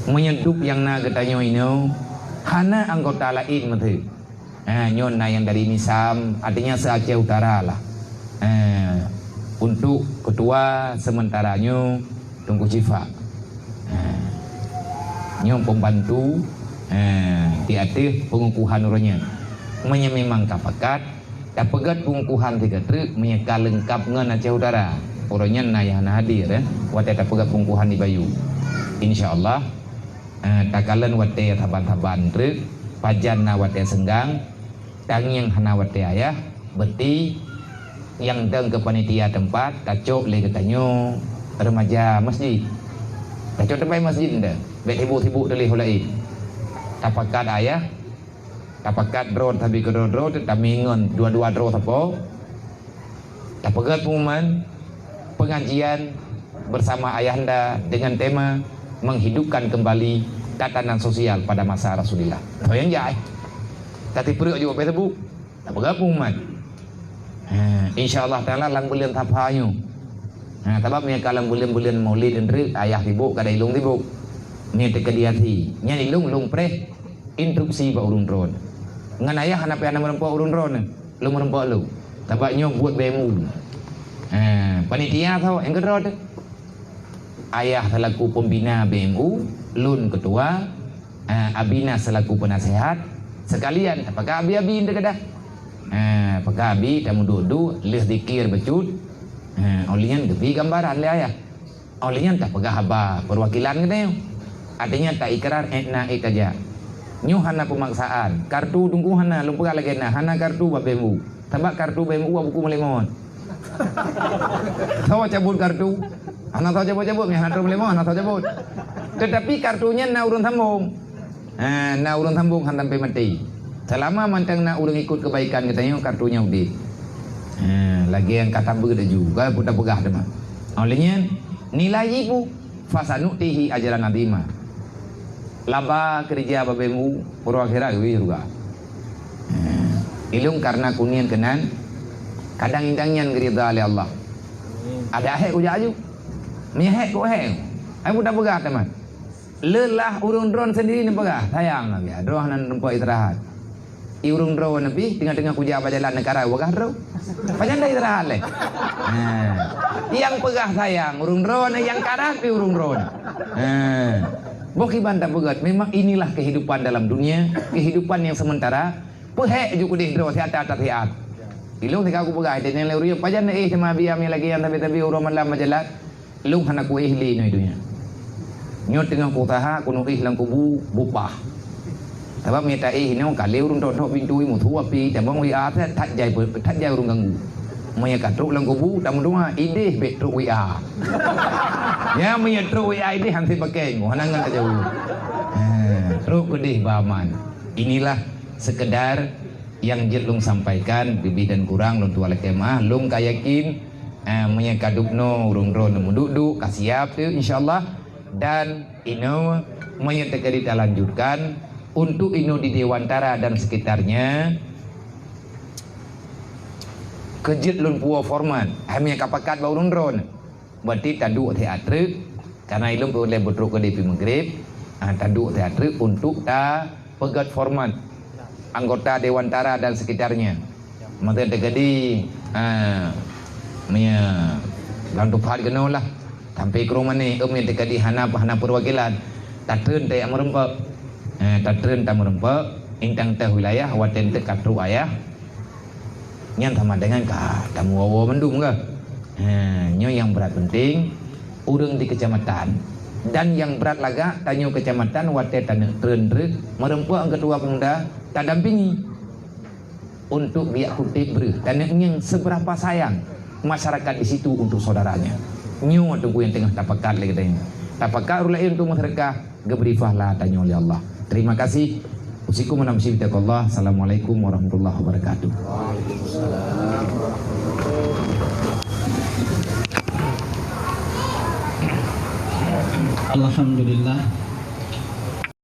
menyedup yang na getanyo ino hana anggota lain menteri nyon na yang dari Nisam artinya se-Aceh Utara lah untuk ketua sementaranya Tunggu Cifa nyom pembantu di atas pengukuhan orangnya memang kapakat tak pegat pengukuhan tiga truk menyeka lengkap ngan Aceh Utara orangnya naya hadir wate tak pegat pengukuhan di Bayu insyaallah takalan wate taban-taban truk pajan na wate senggang tangiang hana wate ayah beti yang deng ke panitia tempat kacok le ketanyo remaja masjid kacok tempat masjid ndak bet ibu-ibu dari hulai tapakat ayah tapakat drone tapi ke drone tamingon dua-dua drone sapo tapakat pengumuman pengajian bersama ayahanda dengan tema menghidupkan kembali tatanan sosial pada masa Rasulullah yang jai tapi perut juga betul tapakat pengumuman insyaallah taala lang bulan tapayu tabab nya kalang bulan maulid ndri ayah ibu kada ilung ibu ni tekadiati nya ilung pre instruksi ba urun ron ngan ayah hana pe ana merempo urun ron lu merempo lu tabak nyong buat BMU panitia tau yang kedua ayah selaku pembina BMU lun ketua abina selaku penasehat sekalian apakah abi indah kedah apakah abi tamu duduk lih dikir becut olian gebi gambaran le ayah olian tak pegah haba perwakilan gitu artinya tak ikrar etna ikaja nyu hana pemaksaan kartu tunggu hana lumpur lagi hana kartu BMU tabak kartu BMU buku melemon tahu cabut kartu hana tahu cabut hana kartu melemon hana tahu cabut tetapi kartunya na urun sambung na urun sambung hana sampai mati selama manteng na urun ikut kebaikan katanya kartunya udah lagi yang kata begitu juga putar pegah teman olehnya nilai ibu fasanutihi ajaran nadima laba kerja BMU purwakira juga ilung karena kunian kenan kadang indangan gerida oleh Allah ada ahek uja aju mihek ko hek ai putar pegah teman lelah urung drone sendiri ni pegah sayang lagi drone nan tempat istirahat urung drone nabi tengah-tengah kuja jalan negara wagah drone panjang dah istirahat leh yang pegah sayang urung drone yang karat pi urung drone boki bantah pegat memang inilah kehidupan dalam dunia kehidupan yang sementara pehek juga deh drone hati-hati hiat ilung tika aku pegah dan yang leurio panjang sama biami lagi yang tapi urung malam majalah lung hana ku ihli no idunya nyot tengah kutaha kuno ihlang kubu bupah sebab minta ini kali urung tok pintu imu tua pi cabang WA tak jai urung ganggu menyeka truk lang kubu tamu dua ide bet truk WA ya menyek truk WA ini hansi pakai hanangan aja truk gede baman inilah sekedar yang jelung sampaikan bibi dan kurang lung tua lekemah lung kayakin menyeka dukno urung ron duduk kasiap tu insyaallah dan ino menyeka kita lanjutkan untuk inu di Dewantara dan sekitarnya kejit lun puo format hanya kapakat baurun drone berarti taduk teater karena ilmu boleh betruk ke DP Maghrib taduk teater untuk pegat format anggota Dewan Tara dan sekitarnya. Maka terjadi lantu fahad kena lah sampai ke rumah ni terjadi hana perwakilan tatun tak merempak tatun tak merempak intang teh wilayah waten teh katru ayah yang sama dengan tamu wawa mendung ke nyo yang berat penting urang di kecamatan dan yang berat laga tanyo kecamatan waten tanah tren merempak ang ketua pemuda tak dampingi untuk biak kutip ber dan yang seberapa sayang masyarakat di situ untuk saudaranya. Nyu tunggu yang tengah tapakat lagi tanya. Tapakat ulai untuk masyarakat gebrifah lah tanya oleh Allah. Terima kasih. Usikum menamsi bitakallah. Assalamualaikum warahmatullahi wabarakatuh. Alhamdulillah.